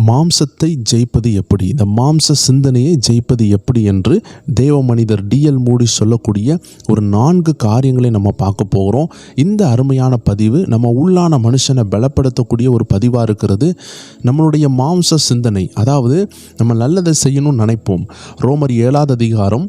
மாம்சத்தை ஜெயிப்பது எப்படி, இந்த மாம்ச சிந்தனையை ஜெயிப்பது எப்படி என்று தேவ மனிதர் D.L. மூடி சொல்லக்கூடிய ஒரு 4 காரியங்களை நம்ம பார்க்க போகிறோம். இந்த அருமையான பதிவு நம்ம உள்ளான மனுஷனை பலப்படுத்தக்கூடிய ஒரு பதிவாக இருக்கிறது. நம்மளுடைய மாம்ச சிந்தனை, அதாவது நம்ம நல்லதை செய்யணும்னு நினைப்போம். ரோமர் 7வது அதிகாரம்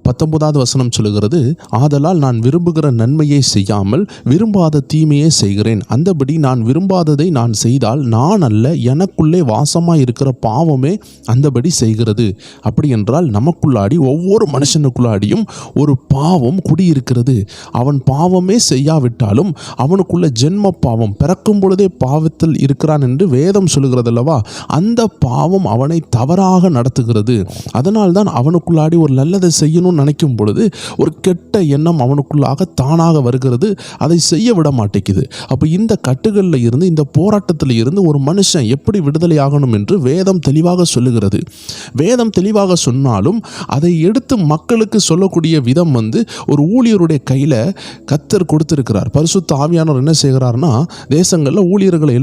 19வது வசனம் சொல்லுகிறது, ஆதலால் நான் விரும்புகிற நன்மையை செய்யாமல் விரும்பாத தீமையை செய்கிறேன். அந்தபடி நான் விரும்பாததை நான் செய்தால் நான் அல்ல, எனக்குள்ளே வாசமாய் இருக்கிற பாவமே அந்தபடி செய்கிறது. அப்படி என்றால் நமக்குள்ளாடி ஒவ்வொரு மனுஷனுக்குள்ளாடியும் ஒரு பாவம் குடியிருக்கிறது. அவன் பாவமே செய்யாவிட்டாலும் அவனுக்குள்ள ஜென்ம பாவம், பிறக்கும் பொழுதே பாவத்தில் இருக்கிறான் என்று வேதம் சொல்லுகிறது அல்லவா. அந்த பாவம் அவனை தவறாக நடத்துகிறது. அதனால்தான் அவனுக்குள்ளாடி ஒரு நல்லதை செய்யணும் நினைக்கும் பொழுது ஒரு கெட்ட எண்ணம் அவனுக்குள்ளாக தானாக வருகிறது, அதை செய்ய விட மாட்டேங்குது. அப்போ இந்த கட்டுகளில் இருந்து, இந்த போராட்டத்தில் இருந்து ஒரு மனுஷன் எப்படி விடுதலை ஆகணும் என்று வேதம் தெளிவாக சொல்லுகிறது. வேதம் தெளிவாக சொன்னாலும் அதை எடுத்து மக்களுக்கு சொல்லக்கூடிய விதம் ஒரு ஊழியருடைய கையில் கர்த்தர் கொடுத்திருக்கிறார். பரிசுத்த ஆவியானவர் என்ன செய்கிறார்னா, தேசங்களில் ஊழியர்களை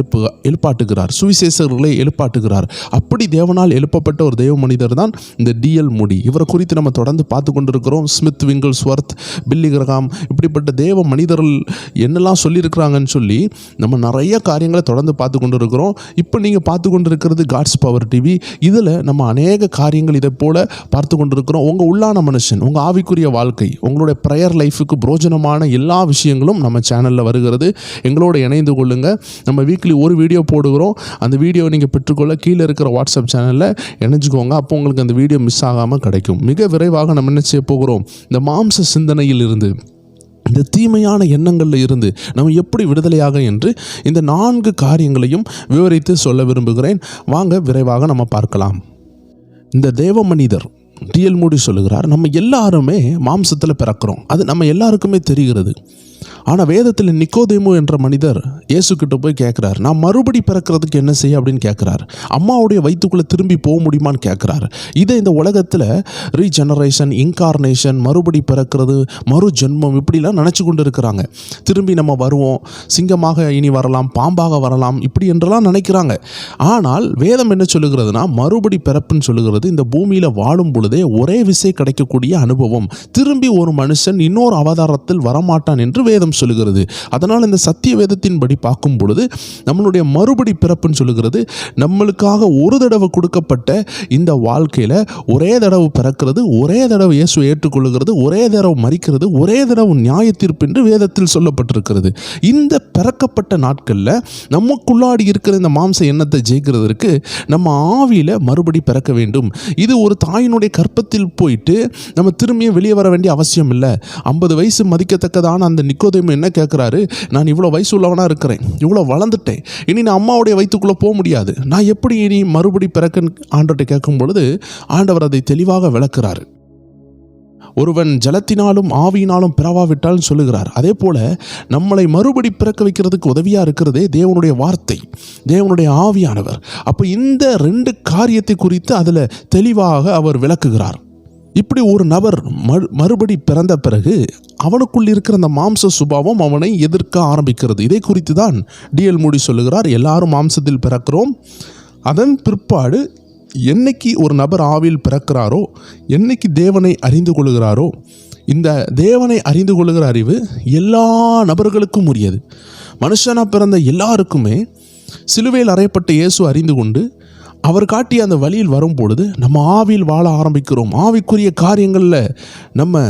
எழுப்பாட்டுகிறார், சுவிசேஷர்களை எழுப்பாட்டுகிறார். அப்படி தேவனால் எழுப்பப்பட்ட ஒரு தேவ மனிதர் தான் இந்த D.L. மூடி. இவரை குறித்து நம்ம தொடர்ந்து பார்த்து கொண்டிருக்கிறோம். ஸ்மித் விங்கிள்ஸ்வர்த், பில்லி கிரஹாம், இப்படிப்பட்ட தேவ மனிதர்கள் என்னெல்லாம் சொல்லியிருக்கிறாங்கன்னு சொல்லி நம்ம நிறைய காரியங்களை தொடர்ந்து பார்த்து கொண்டிருக்கிறோம். இப்போ நீங்கள் பார்த்து கொண்டிருக்கிறது காட்ஸ் பவர் டிவி. இதில் நம்ம அநேக காரியங்கள் இதை போல பார்த்து கொண்டிருக்கிறோம். உங்கள் உள்ளான மனுஷன், உங்கள் ஆவிக்குரிய வாழ்க்கை, உங்களுடைய ப்ரேயர் லைஃபுக்கு பிரோஜனமான எல்லா விஷயங்களும் நம்ம சேனலில் வருகிறது. எங்களோட இணைந்து கொள்ளுங்கள். நம்ம வீக்லி ஒரு வீடியோ போடுகிறோம். அந்த வீடியோவை நீங்கள் பெற்றுக்கொள்ள கீழே இருக்கிற வாட்ஸ்அப் சேனலில் இணைஞ்சுக்கோங்க. அப்போ உங்களுக்கு அந்த வீடியோ மிஸ் ஆகாமல் கிடைக்கும். மிக விரைவாக நம்ம என்ன செய்ய போகிறோம், இந்த மாம்ச சிந்தனையில் இருந்து, இந்த தீமையான எண்ணங்களில் இருந்து நம்ம எப்படி விடுதலையாக என்று இந்த 4 காரியங்களையும் விவரித்து சொல்ல விரும்புகிறேன். வாங்க விரைவாக நம்ம பார்க்கலாம். இந்த தேவ மனிதர் D.L. மூடி சொல்லுகிறார், நம்ம எல்லாருமே மாம்சத்தில் பிறக்கிறோம். அது நம்ம எல்லாருக்குமே தெரிகிறது. ஆனால் வேதத்தில் நிக்கோதேமு என்ற மனிதர் இயேசு கிட்ட போய் கேட்குறார், நான் மறுபடி பிறக்கிறதுக்கு என்ன செய்ய அப்படின்னு கேட்குறார். அம்மாவுடைய வயிற்றுக்குள்ளே திரும்பி போக முடியுமான்னு கேட்குறார். இதை இந்த உலகத்தில் ரீஜெனரேஷன், இன்கார்னேஷன், மறுபடி பிறக்கிறது, மறு ஜென்மம், இப்படிலாம் நினச்சி கொண்டு இருக்கிறாங்க. திரும்பி நம்ம வருவோம், சிங்கமாக இனி வரலாம், பாம்பாக வரலாம், இப்படி என்றெல்லாம் நினைக்கிறாங்க. ஆனால் வேதம் என்ன சொல்லுகிறதுனா, மறுபடி பிறப்புன்னு சொல்லுகிறது இந்த பூமியில் வாழும் பொழுதே ஒரே விசை கிடைக்கக்கூடிய அனுபவம். திரும்பி ஒரு மனுஷன் இன்னொரு அவதாரத்தில் வரமாட்டான் என்று வேதம் சொல்லுகிறது. அதனால் இந்த சத்திய வேதத்தின்படி பார்க்கும் பொழுது நம்மளுடைய மறுபடி பிறப்புன்னு சொல்லுகிறது, நம்மளுக்காக ஒரு தடவை கொடுக்கப்பட்ட இந்த வாழ்க்கையில் ஒரே தடவை பிறக்கிறது, ஒரே தடவை இயேசு ஏற்றுக்கொள்ளுகிறது, ஒரே தடவை மரிக்கிறது, ஒரே தடவை நியாய தீர்ப்பு என்று வேதத்தில் சொல்லப்பட்டிருக்கிறது. இந்த பிறக்கப்பட்ட நாட்களில் நமக்குள்ளாடி இருக்கிற இந்த மாம்ச எண்ணத்தை ஜெயிக்கிறதுக்கு நம்ம ஆவியில் மறுபடி பிறக்க வேண்டும். இது ஒரு தாயினுடைய கற்பத்தில் போயிட்டு நம்ம திரும்பியும் வெளியே வர வேண்டிய அவசியம் இல்லை. 50 வயசு மதிக்கத்தக்கதான அந்த நிக்கோதேமு என்ன கேட்குறாரு, நான் இவ்வளோ வயசு உள்ளவனாக இருக்கிறேன், இவ்வளோ வளர்ந்துட்டேன், இனி நான் அம்மாவுடைய வயிற்றுக்குள்ளே போக முடியாது, நான் எப்படி இனி மறுபடி பிறக்கன்னு ஆண்டவர்கிட்ட கேட்கும் பொழுது ஆண்டவர் அதை தெளிவாக விளக்குறாரு. ஒருவன் ஜலத்தினாலும் ஆவியினாலும் பிறவாவிட்டால் சொல்லுகிறார். அதே போல நம்மளை மறுபடி பிறக்க வைக்கிறதுக்கு உதவியாக இருக்கிறதே தேவனுடைய வார்த்தை, தேவனுடைய ஆவியானவர். அப்போ இந்த 2 காரியத்தை குறித்து அதில் தெளிவாக அவர் விளக்குகிறார். இப்படி ஒரு நபர் மறுபடி பிறந்த பிறகு அவனுக்குள் இருக்கிற அந்த மாம்ச சுபாவம் அவனை எதிர்க்க ஆரம்பிக்கிறது. இதை குறித்து தான் D.L. மூடி சொல்லுகிறார், எல்லாரும் மாம்சத்தில் பிறக்கிறோம். அதன் பிற்பாடு என்னைக்கு ஒரு நபர் ஆவியில் பிறக்கிறாரோ, என்னைக்கு தேவனை அறிந்து கொள்கிறாரோ, இந்த தேவனை அறிந்து கொள்கிற அறிவு எல்லா நபர்களுக்கும் உரியது. மனுஷனாக பிறந்த எல்லாருக்குமே சிலுவையில் அறையப்பட்ட இயேசு அறிந்து கொண்டு அவர் காட்டிய அந்த வழியில் வரும் பொழுது நம்ம ஆவியில் வாழ ஆரம்பிக்கிறோம். ஆவிக்குரிய காரியங்களில் நம்ம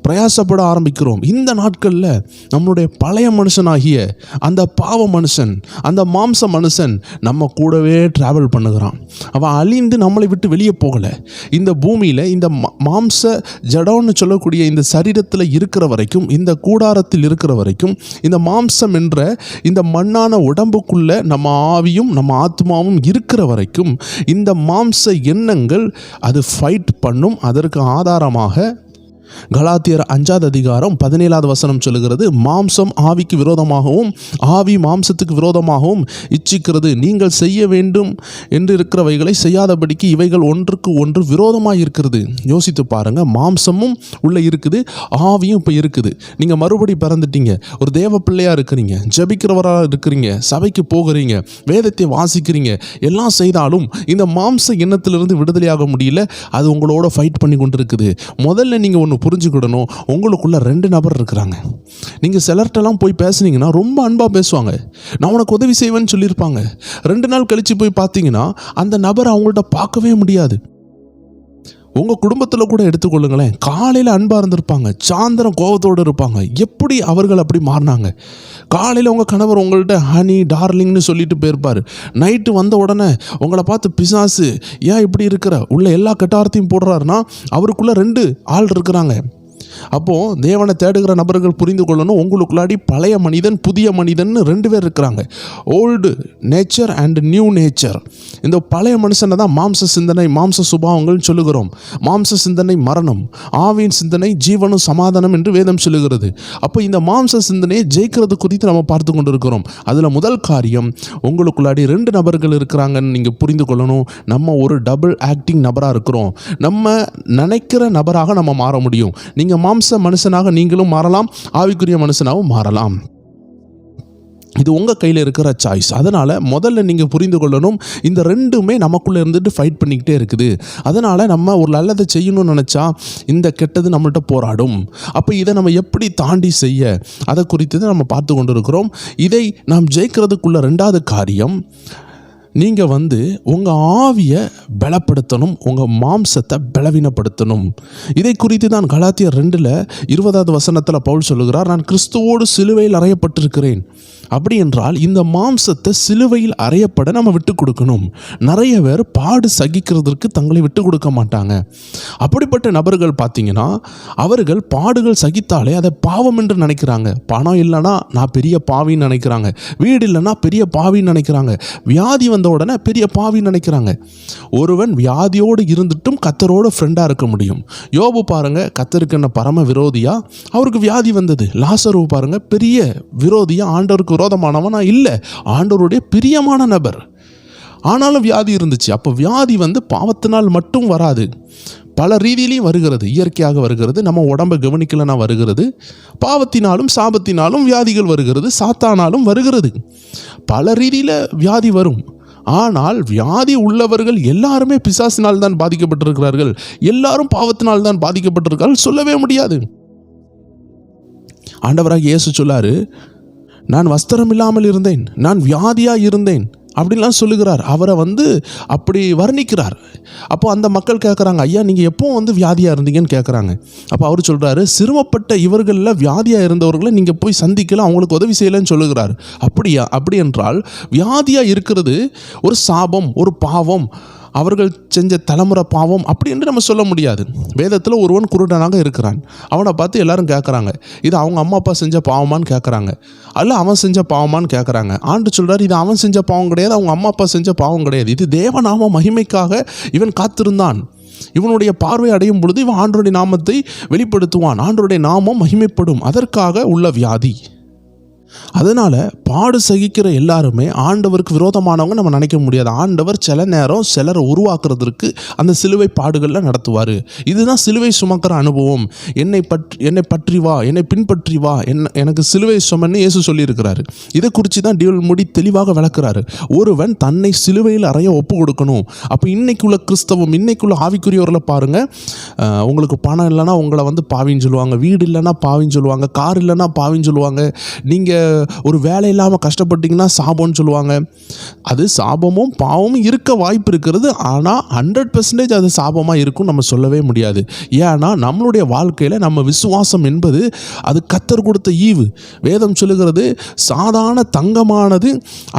பிரயாசப்பட ஆரம்பிக்கிறோம். இந்த நாட்களில் நம்மளுடைய பழைய மனுஷனாகிய அந்த பாவ மனுஷன், அந்த மாம்ச மனுஷன் நம்ம கூடவே ட்ராவல் பண்ணுகிறான். அவன் அழிந்து நம்மளை விட்டு வெளியே போகலை. இந்த பூமியில் இந்த மாம்ச ஜடம்னு சொல்லக்கூடிய இந்த சரீரத்தில் இருக்கிற வரைக்கும், இந்த கூடாரத்தில் இருக்கிற வரைக்கும், இந்த மாம்சம் என்ற இந்த மண்ணான உடம்புக்குள்ளே நம்ம ஆவியும் நம்ம ஆத்மாவும் இருக்கிற வரைக்கும் இந்த மாம்ச எண்ணங்கள் அது ஃபைட் பண்ணும். அதற்கு ஆதாரமாக கலாத்தியர் 5வது அதிகாரம் 17வது வசனம் சொல்லுகிறது, மாம்சம் ஆவிக்கு விரோதமாகவும் ஆவி மாம்சத்துக்கு விரோதமாகவும் இச்சிக்கிறது. நீங்கள் செய்ய வேண்டும் என்று இருக்கிறவைகளை செய்யாதபடிக்கு இவைகள் ஒன்றுக்கு ஒன்று விரோதமாக இருக்கிறது. யோசித்து பாருங்க, மாம்சமும் உள்ள இருக்குது, ஆவியும் இப்போ இருக்குது. நீங்கள் மறுபடி பிறந்துட்டீங்க, ஒரு தேவ பிள்ளையாக இருக்கிறீங்க, ஜபிக்கிறவராக இருக்கிறீங்க, சபைக்கு போகிறீங்க, வேதத்தை வாசிக்கிறீங்க, எல்லாம் செய்தாலும் இந்த மாம்ச எண்ணத்திலிருந்து விடுதலையாக முடியல. அது உங்களோட ஃபைட் பண்ணி கொண்டு இருக்குது. முதல்ல நீங்கள் ஒன்று புரிஞ்சுக்கிடணும், உங்களுக்குள்ள 2 நபர் இருக்கிறாங்க. நீங்கள் சிலர்கிட்டலாம் போய் பேசுனீங்கன்னா ரொம்ப அன்பாக பேசுவாங்க, நான் உனக்கு உதவி செய்வேன்னு சொல்லியிருப்பாங்க. 2 நாள் கழித்து போய் பார்த்தீங்கன்னா அந்த நபரை அவங்கள்ட்ட பார்க்கவே முடியாது. உங்கள் குடும்பத்தில் கூட எடுத்துக்கொள்ளுங்களேன், காலையில் அன்பாக இருந்திருப்பாங்க, சாயந்தரம் கோபத்தோடு இருப்பாங்க. எப்படி அவர்கள் அப்படி மாறினாங்க? காலையில் உங்கள் கணவர் உங்கள்கிட்ட ஹனி டார்லிங்னு சொல்லிட்டு போயிருப்பார். நைட்டு வந்த உடனே உங்களை பார்த்து பிசாசு ஏன் இப்படி இருக்கிற உள்ள எல்லா கெட்டார்த்தையும் போடுறாருன்னா அவருக்குள்ளே 2 ஆள் இருக்கிறாங்க. அப்போது தேவனை தேடுகிற நபர்கள் புரிந்து கொள்ளணும், உங்களுக்குள்ளாடி பழைய மனிதன் புதிய மனிதன் 2 பேர் இருக்கிறாங்க. Old nature and new nature. இந்த பழைய மனுஷனை தான் மாம்ச சிந்தனை மாம்ச சுபாவங்கள்னு சொல்லுகிறோம். மாம்ச சிந்தனை மரணம், ஆவியின் சிந்தனை ஜீவனும் சமாதானம் என்று வேதம் சொல்லுகிறது. அப்போ இந்த மாம்ச சிந்தனையை ஜெயிக்கிறது குறித்து நம்ம பார்த்து கொண்டு இருக்கிறோம். அதில் முதல் காரியம், உங்களுக்குள்ளாடி 2 நபர்கள் இருக்கிறாங்கன்னு நீங்கள் புரிந்து கொள்ளணும். நம்ம ஒரு டபுள் ஆக்டிங் நபராக இருக்கிறோம். நம்ம நினைக்கிற நபராக நம்ம மாற முடியும். நீங்கள் மாம்ச மனுஷனாக நீங்களும் மாறலாம், ஆவிக்குரிய மனுஷனாகவும் மாறலாம். இது உங்கள் கையில் இருக்கிற சாய்ஸ். அதனால் முதல்ல நீங்கள் புரிந்து கொள்ளணும், இந்த 2மே நமக்குள்ளே இருந்துட்டு ஃபைட் பண்ணிக்கிட்டே இருக்குது. அதனால் நம்ம ஒரு நல்லதை செய்யணும்னு நினச்சா இந்த கெட்டது நம்மள்கிட்ட போராடும். அப்போ இதை நம்ம எப்படி தாண்டி செய்ய, அதை குறித்து தான் நம்ம பார்த்து கொண்டு இருக்கிறோம். இதை நாம் ஜெயிக்கிறதுக்குள்ள 2வது காரியம், நீங்கள் உங்கள் ஆவியை பலப்படுத்தணும், உங்கள் மாம்சத்தை பலவீனப்படுத்தணும். இதை குறித்து தான் கலாத்தியர் 2:20வது வசனத்தில் பவுல் சொல்லுகிறார், நான் கிறிஸ்துவோடு சிலுவையில் அறையப்பட்டிருக்கிறேன். அப்படி என்றால் இந்த மாம்சத்தை சிலுவையில் அறையப்பட நம்ம விட்டு கொடுக்கணும். நிறைய பேர் பாடு சகிக்கிறதுக்கு தங்களை விட்டு கொடுக்க மாட்டாங்க. அப்படிப்பட்ட நபர்கள் பார்த்தீங்கன்னா, அவர்கள் பாடுகள் சகித்தாலே அதை பாவம் என்று நினைக்கிறாங்க. பணம் இல்லைன்னா நான் பெரிய பாவின்னு நினைக்கிறாங்க, வீடு இல்லைன்னா பெரிய பாவின்னு நினைக்கிறாங்க, வியாதி வந்த உடனே பெரிய பாவின்னு நினைக்கிறாங்க. ஒருவன் வியாதியோடு இருந்துட்டும் கர்த்தரோட ஃப்ரெண்டாக இருக்க முடியும். யோபு பாருங்க, கர்த்தருக்கு என்ன பரம விரோதியா, அவருக்கு வியாதி வந்தது. லாசரு பாருங்க, பெரிய விரோதியா, ஆண்டவருக்கு விரோதமானவனா இல்லை, ஆண்டவருடைய பிரியமான நபர். ஆனாலும் வியாதி இருந்துச்சு. அப்போ வியாதி பாவத்தினால் மட்டும் வராது, பல ரீதியிலையும் வருகிறது. இயற்கையாக வருகிறது, நம்ம உடம்பை கவனிக்கலனா வருகிறது, பாவத்தினாலும் சாபத்தினாலும் வியாதிகள் வருகிறது, சாத்தானாலும் வருகிறது. பல ரீதியில் வியாதி வரும். ஆனால் வியாதி உள்ளவர்கள் எல்லாருமே பிசாசினால் தான் பாதிக்கப்பட்டிருக்கிறார்கள், எல்லாரும் பாவத்தினால் தான் பாதிக்கப்பட்டிருக்கிறார்கள் சொல்லவே முடியாது. ஆண்டவராக இயேசு சொல்லாரு, நான் வஸ்திரம் இல்லாமல் இருந்தேன், நான் வியாதியாக இருந்தேன் அப்படின்லாம் சொல்லுகிறார். அவரை அப்படி வர்ணிக்கிறார். அப்போ அந்த மக்கள் கேட்குறாங்க, ஐயா நீங்கள் எப்போ வியாதியாக இருந்தீங்கன்னு கேட்குறாங்க. அப்போ அவர் சொல்கிறாரு, சிரமப்பட்ட இவர்களில் வியாதியாக இருந்தவர்களை நீங்கள் போய் சந்திக்கலாம், அவங்களுக்கு உதவி செய்யலைன்னு சொல்லுகிறார். அப்படியா? அப்படி என்றால் வியாதியாக இருக்கிறது ஒரு சாபம், ஒரு பாவம், அவர்கள் செஞ்ச தலைமுறை பாவம் அப்படி என்று நம்ம சொல்ல முடியாது. வேதத்தில் ஒருவன் குருடனாக இருக்கிறான், அவனை பார்த்து எல்லாரும் கேட்குறாங்க, இது அவங்க அம்மா அப்பா செஞ்ச பாவமான்னு கேட்குறாங்க, அல்ல அவன் செஞ்ச பாவமான்னு கேட்குறாங்க. ஆண்டு சொல்கிறார், இது அவன் செஞ்ச பாவம் கிடையாது, அவங்க அம்மா அப்பா செஞ்ச பாவம் கிடையாது, இது தேவநாம மகிமைக்காக இவன் காத்திருந்தான். இவனுடைய பார்வை அடையும் பொழுது இவன் ஆண்டவருடைய நாமத்தை வெளிப்படுத்துவான், ஆண்டவருடைய நாமம் மகிமைப்படும், அதற்காக உள்ள வியாதி. அதனால் பாடு சகிக்கிற எல்லாருமே ஆண்டவருக்கு விரோதமானவங்க நம்ம நினைக்க முடியாது. ஆண்டவர் சில நேரம் சிலரை உருவாக்குறதுக்கு அந்த சிலுவை பாடுகளில் நடத்துவார். இதுதான் சிலுவை சுமக்கிற அனுபவம். என்னை பற்றி வா, என்னை பின்பற்றி வா, எனக்கு சிலுவை சுமன்னு இயேசு சொல்லியிருக்கிறாரு. இதை குறித்து தான் டிஎல் மூடி தெளிவாக விளக்குறாரு. ஒருவன் தன்னை சிலுவையில் அறைய ஒப்பு கொடுக்கணும். அப்போ இன்னைக்குள்ள கிறிஸ்தவம், இன்னைக்குள்ள ஆவிக்குரியவர்களை பாருங்கள், உங்களுக்கு பணம் இல்லைன்னா உங்களை பாவின்னு சொல்லுவாங்க, வீடு இல்லைன்னா பாவின்னு சொல்லுவாங்க, கார் இல்லைன்னா பாவின்னு சொல்லுவாங்க, நீங்கள் ஒரு வேலை இல்லாமல் கஷ்டப்பட்டீங்கன்னா சாபம்னு சொல்லுவாங்க. அது சாபமும் பாவமும் இருக்க வாய்ப்பு இருக்கிறது. ஆனால் 100% அது சாபமாக இருக்கும் நம்ம சொல்லவே முடியாது. ஏன்னா நம்மளுடைய வாழ்க்கையில் நம்ம விசுவாசம் என்பது அது கர்த்தர் கொடுத்த ஈவு. வேதம் சொல்லுகிறது, சாதாரண தங்கமானது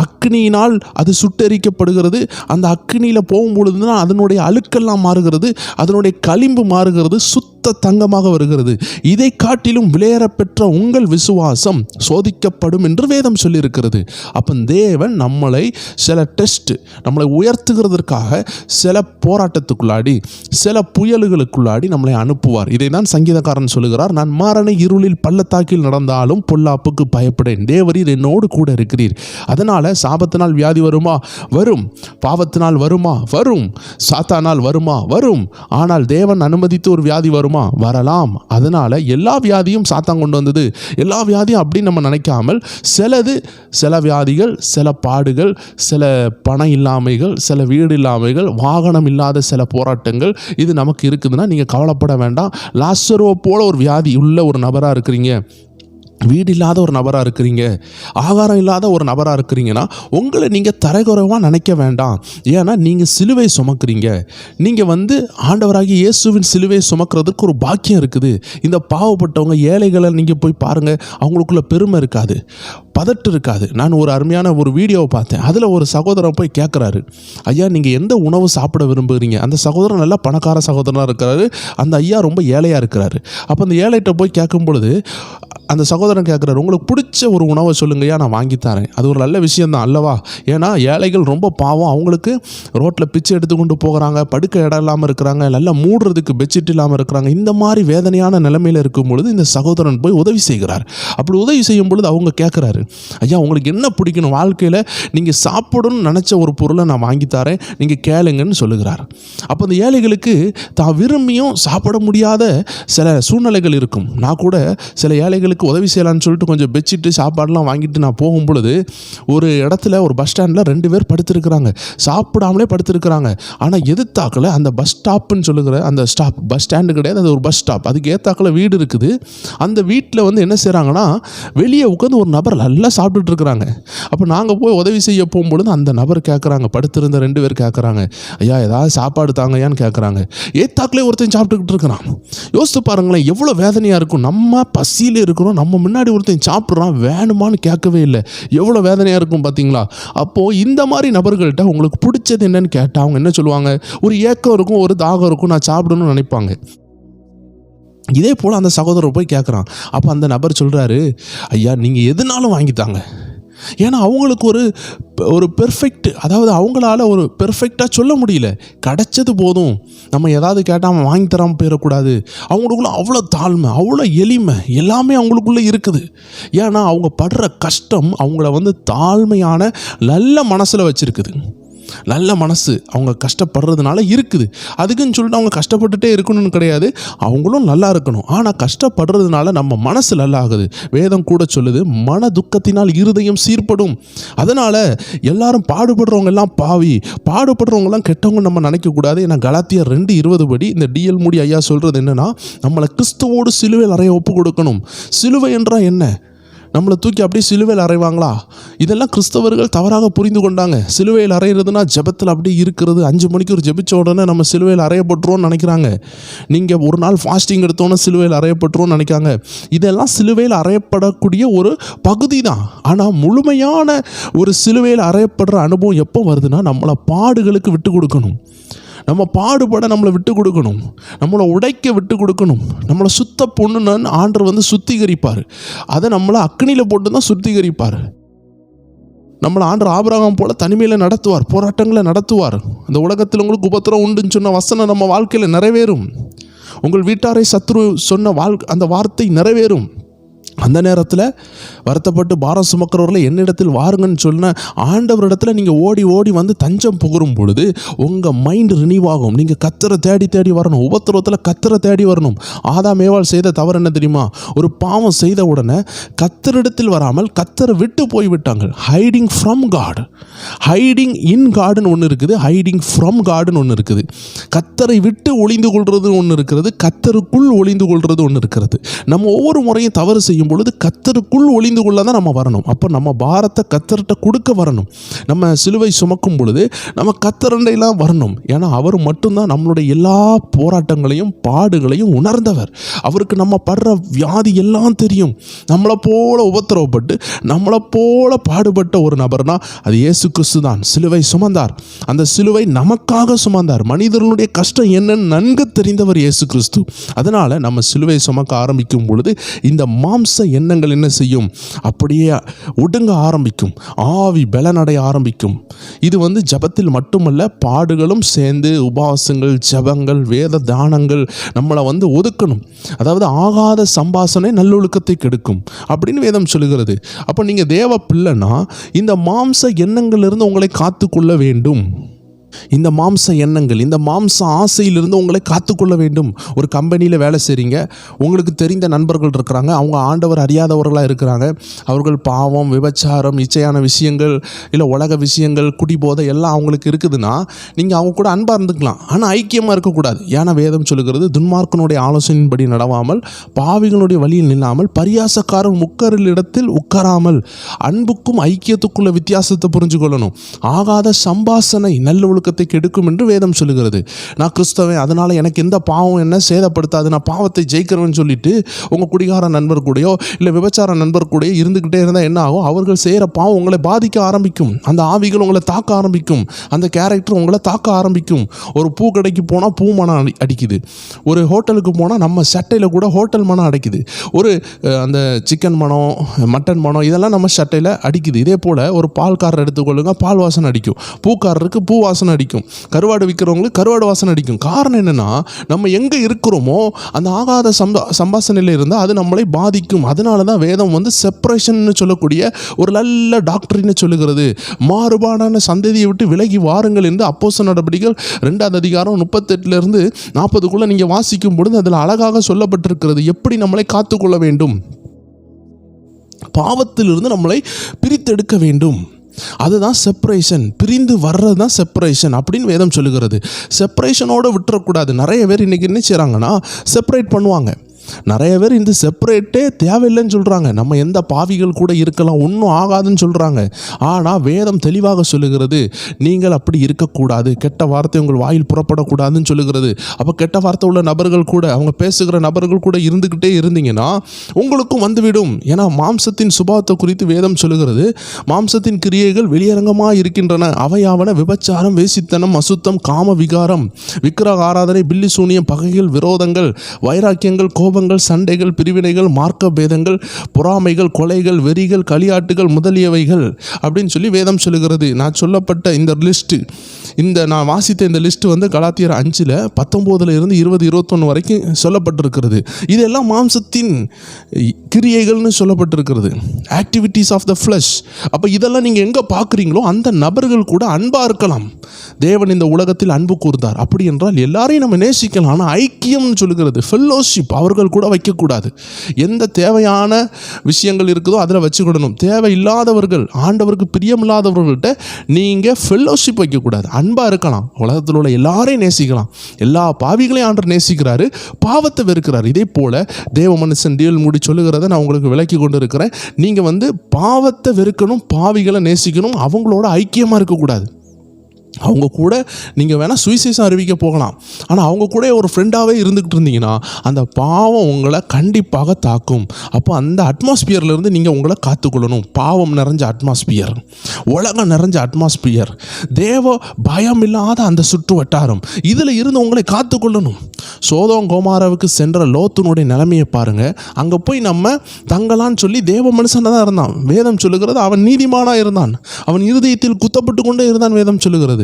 அக்னியினால் அது சுட்டெரிக்கப்படுகிறது. அந்த அக்னியில் போகும்பொழுது தான் அதனுடைய அழுக்கெல்லாம் மாறுகிறது, அதனுடைய களிம்பு மாறுகிறது, சுத்த சுத்த தங்கமாக வருகிறது. இதை காட்டிலும் விலையேற பெற்ற உங்கள் விசுவாசம் சோதிக்கப்படும் என்று வேதம் சொல்லியிருக்கிறது. அப்போ தேவன் நம்மளை சில டெஸ்ட், நம்மளை உயர்த்துகிறதற்காக சில போராட்டத்துக்குள்ளாடி, சில புயல்களுக்குள்ளாடி நம்மளை அனுப்புவார். இதை தான் சங்கீதக்காரன் சொல்லுகிறார், நான் மாரண இருளில் பள்ளத்தாக்கில் நடந்தாலும் பொல்லாப்புக்கு பயப்படேன், தேவரீர் என்னோடு கூட இருக்கிறீர். அதனால சாபத்தினால் வியாதி வருமா? வரும். பாவத்தினால் வருமா? வரும். சாத்தானால் வருமா? வரும். ஆனால் தேவன் அனுமதித்து ஒரு வியாதி வருமா? வரலாம். அதனால எல்லா வியாதியும் சாத்தான் கொண்டு வந்தது, எல்லா வியாதியும் அப்படின்னு நம்ம நினைக்காமல், சில வியாதிகள், சில பாடுகள், சில பணம் இல்லாமைகள், சில வீடு இல்லாமைகள், வாகனம் இல்லாத சில போராட்டங்கள் இது நமக்கு இருக்குதுன்னா நீங்கள் கவலைப்பட வேண்டாம். லாசருவை போல ஒரு வியாதி உள்ள ஒரு நபராக இருக்கிறீங்க, வீடு இல்லாத ஒரு நபராக இருக்கிறீங்க, ஆகாரம் இல்லாத ஒரு நபராக இருக்கிறீங்கன்னா உங்களை நீங்கள் தரைக்குறைவாக நினைக்க வேண்டாம். ஏன்னா நீங்கள் சிலுவை சுமக்கிறீங்க. நீங்கள் ஆண்டவராகிய இயேசுவின் சிலுவை சுமக்கிறதுக்கு ஒரு பாக்கியம் இருக்குது. இந்த பாவப்பட்டவங்க, ஏழைகளை நீங்கள் போய் பாருங்கள், அவங்களுக்குள்ள பெருமை இருக்காது, பதட்டு இருக்காது. நான் ஒரு அருமையான ஒரு வீடியோவை பார்த்தேன். அதில் ஒரு சகோதரன் போய் கேட்குறாரு, ஐயா நீங்கள் எந்த உணவு சாப்பிட விரும்புகிறீங்க? அந்த சகோதரன் நல்லா பணக்கார சகோதரனாக இருக்கிறாரு, அந்த ஐயா ரொம்ப ஏழையாக இருக்கிறாரு. அப்போ அந்த ஏழைகிட்ட போய் கேட்கும் பொழுது அந்த சகோதரன் கேட்குறாரு, உங்களுக்கு பிடிச்ச ஒரு உணவை சொல்லுங்கய்யா, நான் வாங்கித்தரேன். அது ஒரு நல்ல விஷயந்தான் அல்லவா? ஏன்னா ஏழைகள் ரொம்ப பாவம், அவங்களுக்கு ரோட்டில் பிச்சை எடுத்துக்கொண்டு போகிறாங்க, படுக்க இடம் இல்லாமல் இருக்கிறாங்க, நல்லா மூடுறதுக்கு பெட்ஷீட் இல்லாமல் இருக்கிறாங்க. இந்த மாதிரி வேதனையான நிலைமையில் இருக்கும் பொழுது இந்த சகோதரன் போய் உதவி செய்கிறார். அப்படி உதவி செய்யும் பொழுது அவங்க கேட்குறாரு, ஐயா உங்களுக்கு என்ன பிடிக்கணும் வாழ்க்கையில், நீங்கள் சாப்பிடணும்னு நினச்ச ஒரு பொருளை நான் வாங்கித்தரேன், நீங்கள் கேளுங்கன்னு சொல்லுகிறார். அப்போ அந்த ஏழைகளுக்கு தான் விரும்பியும் சாப்பிட முடியாத சில சூழ்நிலைகள் இருக்கும். நான் கூட சில ஏழைகளுக்கு உதவி செய்யலான்னு சொல்லிட்டு கொஞ்சம் பெட்ஷீட்டு சாப்பாடெலாம் வாங்கிட்டு நான் போகும் பொழுது ஒரு இடத்துல, ஒரு பஸ் ஸ்டாண்டில் 2 பேர் படுத்திருக்கிறாங்க, சாப்பிடாமலே படுத்திருக்கிறாங்க. ஆனால் எதிர்த்தாக்கில் அந்த பஸ் ஸ்டாப்புன்னு சொல்லுகிற அந்த ஸ்டாப், பஸ் ஸ்டாண்டு கிடையாது, அது ஒரு பஸ் ஸ்டாப், அதுக்கு ஏத்தாக்கில் வீடு இருக்குது. அந்த வீட்டில் என்ன செய்கிறாங்கன்னா, வெளியே உட்காந்து ஒரு நபர் நல்லா சாப்பிட்டுட்டு இருக்கிறாங்க. அப்போ நாங்கள் போய் உதவி செய்ய போகும்பொழுது அந்த நபர் கேட்குறாங்க, படுத்திருந்த 2 பேர் கேட்குறாங்க, ஐயா ஏதாவது சாப்பாடு தாங்கயான்னு கேட்குறாங்க. ஏத்தாக்கிலே ஒருத்தன் சாப்பிட்டுக்கிட்டு இருக்கிறான். யோசித்து பாருங்களேன், எவ்வளோ வேதனையாக இருக்கும். நம்ம பசியில் இருக்கிறோம், நம்ம முன்னாடி ஒருத்தன் சாப்பிட்றான், வேணுமான்னு கேட்கவே இல்லை, எவ்வளோ வேதனையாக இருக்கும் பார்த்தீங்களா? அப்போது இந்த மாதிரி நபர்கள்ட்ட உங்களுக்கு பிடிச்சது என்னன்னு கேட்டால் அவங்க என்ன சொல்லுவாங்க? ஒரு ஏக்கம் இருக்கும், ஒரு தாகம் இருக்கும், நான் சாப்பிடணும்னு நினைப்பாங்க. இதே போல் அந்த சகோதரர் போய் கேட்குறான். அப்போ அந்த நபர் சொல்கிறாரு, ஐயா நீங்கள் எதுனாலும் வாங்கித்தாங்க. ஏன்னா அவங்களுக்கு ஒரு பெர்ஃபெக்ட், அதாவது அவங்களால ஒரு பெர்ஃபெக்டாக சொல்ல முடியல, கிடைச்சது போதும், நம்ம ஏதாவது கேட்டால் அவன் வாங்கி தராமல் போயிடக்கூடாது. அவங்களுக்குள்ள அவ்வளோ தாழ்மை, அவ்வளோ எளிமை எல்லாமே அவங்களுக்குள்ளே இருக்குது. ஏன்னா அவங்க படுற கஷ்டம் அவங்கள தாழ்மையான நல்ல மனசில் வச்சுருக்குது. நல்ல மனசு அவங்க கஷ்டப்படுறதுனால இருக்குது. அதுக்குன்னு சொல்லிட்டு அவங்க கஷ்டப்பட்டுட்டே இருக்கணும்னு கிடையாது, அவங்களும் நல்லா இருக்கணும். ஆனால் கஷ்டப்படுறதுனால நம்ம மனசு நல்லா ஆகுது. வேதம் கூட சொல்லுது, மன துக்கத்தினால் இருதயம் சீர்படும். அதனால் எல்லாரும் பாடுபடுறவங்க எல்லாம் பாவி, பாடுபடுறவங்கலாம் கெட்டவங்க நம்ம நினைக்கக்கூடாது. ஏன்னா கலாத்தியர் 2:20 படி இந்த டிஎல் மூடி ஐயா சொல்கிறது என்னென்னா, நம்மளை கிறிஸ்துவோடு சிலுவையில் அறைய ஒப்பு கொடுக்கணும். சிலுவை என்றால் என்ன? நம்மளை தூக்கி அப்படியே சிலுவையில் அறைவாங்களா? இதெல்லாம் கிறிஸ்தவர்கள் தவறாக புரிந்து கொண்டாங்க. சிலுவையில் அறையிறதுனா ஜெபத்தில் அப்படியே இருக்கிறது, 5 மணிக்கு ஒரு ஜெபிச்ச உடனே நம்ம சிலுவையில் அறையப்பட்டுருவோம்னு நினைக்கிறாங்க. நீங்கள் ஒரு நாள் ஃபாஸ்டிங் எடுத்தோன்னே சிலுவையில் அறையப்பட்டுருவோம்னு நினைக்காங்க. இதெல்லாம் சிலுவையில் அறையப்படக்கூடிய ஒரு பகுதி தான். ஆனால் முழுமையான ஒரு சிலுவையில் அறையப்படுற அனுபவம் எப்போ வருதுன்னா, நம்மளை பாடுகளுக்கு விட்டு கொடுக்கணும், நம்ம பாடுபட நம்மளை விட்டு கொடுக்கணும், நம்மளை உடைக்க விட்டு கொடுக்கணும். நம்மளை சுத்த பொண்ணுன்னு ஆண்டவர் சுத்திகரிப்பார். அதை நம்மளை அக்னியில் போட்டு தான் சுத்திகரிப்பார். நம்மளை ஆண்டவர் ஆபிரகாம் போல தனிமையில் நடத்துவார், போராட்டங்களை நடத்துவார். இந்த உலகத்தில் உங்களுக்கு உபத்திரம் உண்டுன்னு சொன்ன வசனம் நம்ம வாழ்க்கையில் நிறைவேறும். உங்கள் வீட்டாரை சத்ரு சொன்ன அந்த வார்த்தை நிறைவேறும். அந்த நேரத்தில் வருத்தப்பட்டு பாரம் சுமக்கிறவர்களை என்னிடத்தில் வாருங்கன்னு சொன்ன ஆண்டவரிடத்தில் நீங்கள் ஓடி ஓடி தஞ்சம் புகரும் பொழுது உங்கள் மைண்ட் ரினிவ் ஆகும். நீங்கள் கத்தரை தேடி தேடி வரணும், உபத்திரவத்தில் கத்தரை தேடி வரணும். ஆதாம் ஏவாள் செய்த தவறு என்ன தெரியுமா? ஒரு பாவம் செய்த உடனே கத்தரிடத்தில் வராமல் கத்தரை விட்டு போய்விட்டாங்க. ஹைடிங் ஃப்ரம் காட், ஹைடிங் இன் காடுன்னு ஒன்று இருக்குது, ஹைடிங் ஃப்ரம் காடுன்னு ஒன்று இருக்குது. கத்தரை விட்டு ஒளிந்து கொள்வது ஒன்று இருக்கிறது, கத்தருக்குள் ஒளிந்து கொள்வது ஒன்று இருக்கிறது. நம்ம ஒவ்வொரு முறையும் தவறு செய்யும் செய்யும் பொழுது கர்த்தருக்குள் ஒளிந்து கொள்ள தான் நம்ம வரணும். அப்போ நம்ம பாரத்தை கர்த்தர்கிட்ட கொடுக்க வரணும். நம்ம சிலுவை சுமக்கும் பொழுது நம்ம கர்த்தரண்டையெல்லாம் வரணும். ஏன்னா அவர் மட்டும்தான் நம்மளுடைய எல்லா போராட்டங்களையும் பாடுகளையும் உணர்ந்தவர். அவருக்கு நம்ம படுற வியாதி எல்லாம் தெரியும். நம்மளை போல உபத்திரவப்பட்டு நம்மளை போல பாடுபட்ட ஒரு நபர்னா அது இயேசு கிறிஸ்து தான். சிலுவை சுமந்தார். அந்த சிலுவை நமக்காக சுமந்தார். மனிதர்களுடைய கஷ்டம் என்னன்னு நன்கு தெரிந்தவர் இயேசு கிறிஸ்து. அதனால நம்ம சிலுவை சுமக்க ஆரம்பிக்கும் பொழுது இந்த மாம்ச எண்ணங்கள் என்ன செய்யும்? அப்படியே ஒடுங்க ஆரம்பிக்கும். ஆவி பலனடைய ஆரம்பிக்கும். இது ஜபத்தில் மட்டுமல்ல, பாடுகளும் சேர்ந்து உபவாசங்கள், ஜபங்கள், வேத தானங்கள் நம்மளை ஒதுக்கணும். அதாவது ஆகாத சம்பாசனை நல்லொழுக்கத்தை கெடுக்கும் அப்படின்னு வேதம் சொல்லுகிறது. அப்போ நீங்கள் தேவ பிள்ளைனா இந்த மாம்ச எண்ணங்களிலிருந்து உங்களை காத்துக்கொள்ள வேண்டும். இந்த மாம்ச எண்ணங்கள், இந்த மாம்ச ஆசையிலிருந்து உங்களை காத்துக்கொள்ள வேண்டும். ஒரு கம்பெனியில் வேலை செய்கிறீங்க, உங்களுக்கு தெரிந்த நண்பர்கள் இருக்கிறாங்க, அவங்க ஆண்டவர் அறியாதவர்களாக இருக்கிறாங்க. அவர்கள் பாவம், விபச்சாரம், இச்சையான விஷயங்கள், இல்லை உலக விஷயங்கள், குடிபோதை எல்லாம் அவங்களுக்கு இருக்குதுன்னா நீங்கள் அவங்க கூட அன்பாக இருந்துக்கலாம். ஆனால் ஐக்கியமாக இருக்கக்கூடாது. ஏன்னா வேதம் சொல்லுகிறது, துன்மார்க்கனுடைய ஆலோசனையின்படி நடவாமல், பாவிகளுடைய வழியில் நில்லாமல், பரியாசக்காரன் முக்கரில் இடத்தில் உட்காராமல். அன்புக்கும் ஐக்கியத்துக்குள்ள வித்தியாசத்தை புரிஞ்சு கொள்ளணும். ஆகாத சம்பாசனை நல்ல கெடுக்கும் என்று வேதம் சொல்லுகிறது. நான் கிறிஸ்தவன், அதனால எனக்கு எந்த பாவம் என்ன சேதப்படுத்தாது, நான் பாவத்தை ஜெயிக்கிறேன்னு சொல்லிட்டு உங்க குடிகார நண்பர் கூடயோ இல்லை விபச்சார நண்பர் கூடயோ இருந்துகிட்டே இருந்தால் என்ன ஆகும்? அவர்கள் செய்கிற பாவம் உங்களை பாதிக்க ஆரம்பிக்கும். அந்த ஆவிகள் உங்களை தாக்க ஆரம்பிக்கும். அந்த கேரக்டர் உங்களை தாக்க ஆரம்பிக்கும். ஒரு பூ கடைக்கு போனால் பூ மனம் அடிக்குது. ஒரு ஹோட்டலுக்கு போனால் நம்ம சட்டையில் கூட ஹோட்டல் மனம் அடிக்குது. ஒரு அந்த சிக்கன் மனம், மட்டன் மனம் இதெல்லாம் நம்ம சட்டையில் அடிக்குது. இதே போல் ஒரு பால்காரர் எடுத்துக்கொள்ளுங்க, பால் வாசனை அடிக்கும். பூக்காரருக்கு பூ வாசனை அடிக்கும். கருவாடு விற்கிறவங்களுக்கு கருவாடு வாசனை அடிக்கும். காரணம் என்னன்னா, நம்ம எங்க இருக்கிறோமோ அந்த ஆகாத சம்பாசனையில் இருந்தால் அது நம்மளை பாதிக்கும். அதனால தான் வேதம் செப்பரேஷன் சொல்லக்கூடிய ஒரு நல்ல டாக்டரின்னு சொல்லுகிறது. மாறுபாடான சந்ததியை விட்டு விலகி வாருங்கள் என்று அப்போஸ்தலர் நடபடிகள் 2ஆம் அதிகாரம் 38 40 நீங்க வாசிக்கும் பொழுது அதில் அழகாக சொல்லப்பட்டிருக்கிறது. எப்படி நம்மளை காத்துக்கொள்ள வேண்டும், பாவத்திலிருந்து நம்மளை பிரித்தெடுக்க வேண்டும். அதுதான் செப்பரேஷன். பிரிந்து வர்றது தான் செப்பரேஷன் அப்படின்னு வேதம் சொல்லுகிறது. செப்பரேஷனோடு விட்டுறக்கூடாது. நிறைய பேர் இன்றைக்கி என்ன செய்கிறாங்கன்னா, செப்பரேட் பண்ணுவாங்க. நிறைய பேர் இந்த செப்பரேட்டே தேவையில்லைன்னு சொல்கிறாங்க. நம்ம எந்த பாவிகள் கூட இருக்கலாம், ஒன்றும் ஆகாதுன்னு சொல்கிறாங்க. ஆனால் வேதம் தெளிவாக சொல்லுகிறது, நீங்கள் அப்படி இருக்கக்கூடாது. கெட்ட வார்த்தை உங்கள் வாயில் புறப்படக்கூடாதுன்னு சொல்லுகிறது. அப்போ கெட்ட வார்த்தை உள்ள நபர்கள் கூட, அவங்க பேசுகிற நபர்கள் கூட இருந்துக்கிட்டே இருந்தீங்கன்னா உங்களுக்கும் வந்துவிடும். ஏன்னா மாம்சத்தின் சுபாவத்தை குறித்து வேதம் சொல்லுகிறது. மாம்சத்தின் கிரியைகள் வெளியரங்கமாக இருக்கின்றன. அவையாவன விபச்சாரம், வேசித்தனம், அசுத்தம், காம விகாரம், விக்கிரக ஆராதனை, பில்லி சூனியம், பகைகள், விரோதங்கள், வைராக்கியங்கள், கோபங்கள், சண்டைகள், பிரிவினைகள், மார்க்க பேதங்கள், பொறாமைகள், கொலைகள், வெறிகள், களியாட்டுகள் முதலியவைகள் அப்படின்னு சொல்லி வேதம் சொல்லுகிறது. நான் சொல்லப்பட்ட இந்த லிஸ்ட்டு, நான் வாசித்த இந்த லிஸ்ட் கலாத்தியர் 5:19 20 21 வரைக்கும் சொல்லப்பட்டிருக்கிறது. இதெல்லாம் மாம்சத்தின் கிரியைகள்னு சொல்லப்பட்டிருக்கிறது. Activities of the flesh. அப்போ இதெல்லாம் நீங்கள் எங்கே பார்க்குறீங்களோ அந்த நபர்கள் கூட அன்பாக இருக்கலாம். தேவன் இந்த உலகத்தில் அன்பு கூர்ந்தார். அப்படி என்றால் எல்லாரையும் நம்ம நேசிக்கலாம். ஆனால் ஐக்கியம்னு சொல்லுகிறது, ஃபெல்லோஷிப் அவர்கள் கூட வைக்கக்கூடாது. எந்த தேவையான விஷயங்கள் இருக்குதோ அதில் வச்சுக்கிடணும். தேவையில்லாதவர்கள், ஆண்டவருக்கு பிரியமில்லாதவர்கள்ட்ட நீங்கள் ஃபெல்லோஷிப் வைக்கக்கூடாது. அன்பாக இருக்கலாம். உலகத்தில் உள்ள எல்லாரையும் நேசிக்கலாம். எல்லா பாவிகளையும் ஆண்டவர் நேசிக்கிறாரு, பாவத்தை வெறுக்கிறார். இதே போல் தேவ மனுஷன் டிஎல் மூடி சொல்லுகிறத நான் உங்களுக்கு விளக்கி கொண்டு இருக்கிறேன். நீங்கள் பாவத்தை வெறுக்கணும், பாவிகளை நேசிக்கணும், அவங்களோட ஐக்கியமாக இருக்கக்கூடாது. அவங்க கூட நீங்கள் வேணால் சுவிசேஷம் அறிவிக்க போகலாம். ஆனால் அவங்க கூட ஒரு ஃப்ரெண்டாகவே இருந்துக்கிட்டு இருந்தீங்கன்னா அந்த பாவம் உங்களை கண்டிப்பாக தாக்கும். அப்போ அந்த அட்மாஸ்பியர்லேருந்து நீங்கள் உங்களை காத்துக்கொள்ளணும். பாவம் நிறைஞ்ச அட்மாஸ்பியர், உலகம் நிறைஞ்ச அட்மாஸ்பியர், தேவ பயம் இல்லாத அந்த சுற்று வட்டாரம், இதில் இருந்து உங்களை காத்துக்கொள்ளணும். சோதோம் கோமாராவுக்கு சென்ற லோத்துனுடைய நிலைமையை பாருங்கள். அங்கே போய் நம்ம தங்கலான்னு சொல்லி தேவ மனுஷனாக தான் இருந்தான். வேதம் சொல்லுகிறது அவன் நீதிமானாக இருந்தான். அவன் இருதயத்தில் குத்தப்பட்டு கொண்டே இருந்தான். வேதம் சொல்லுகிறது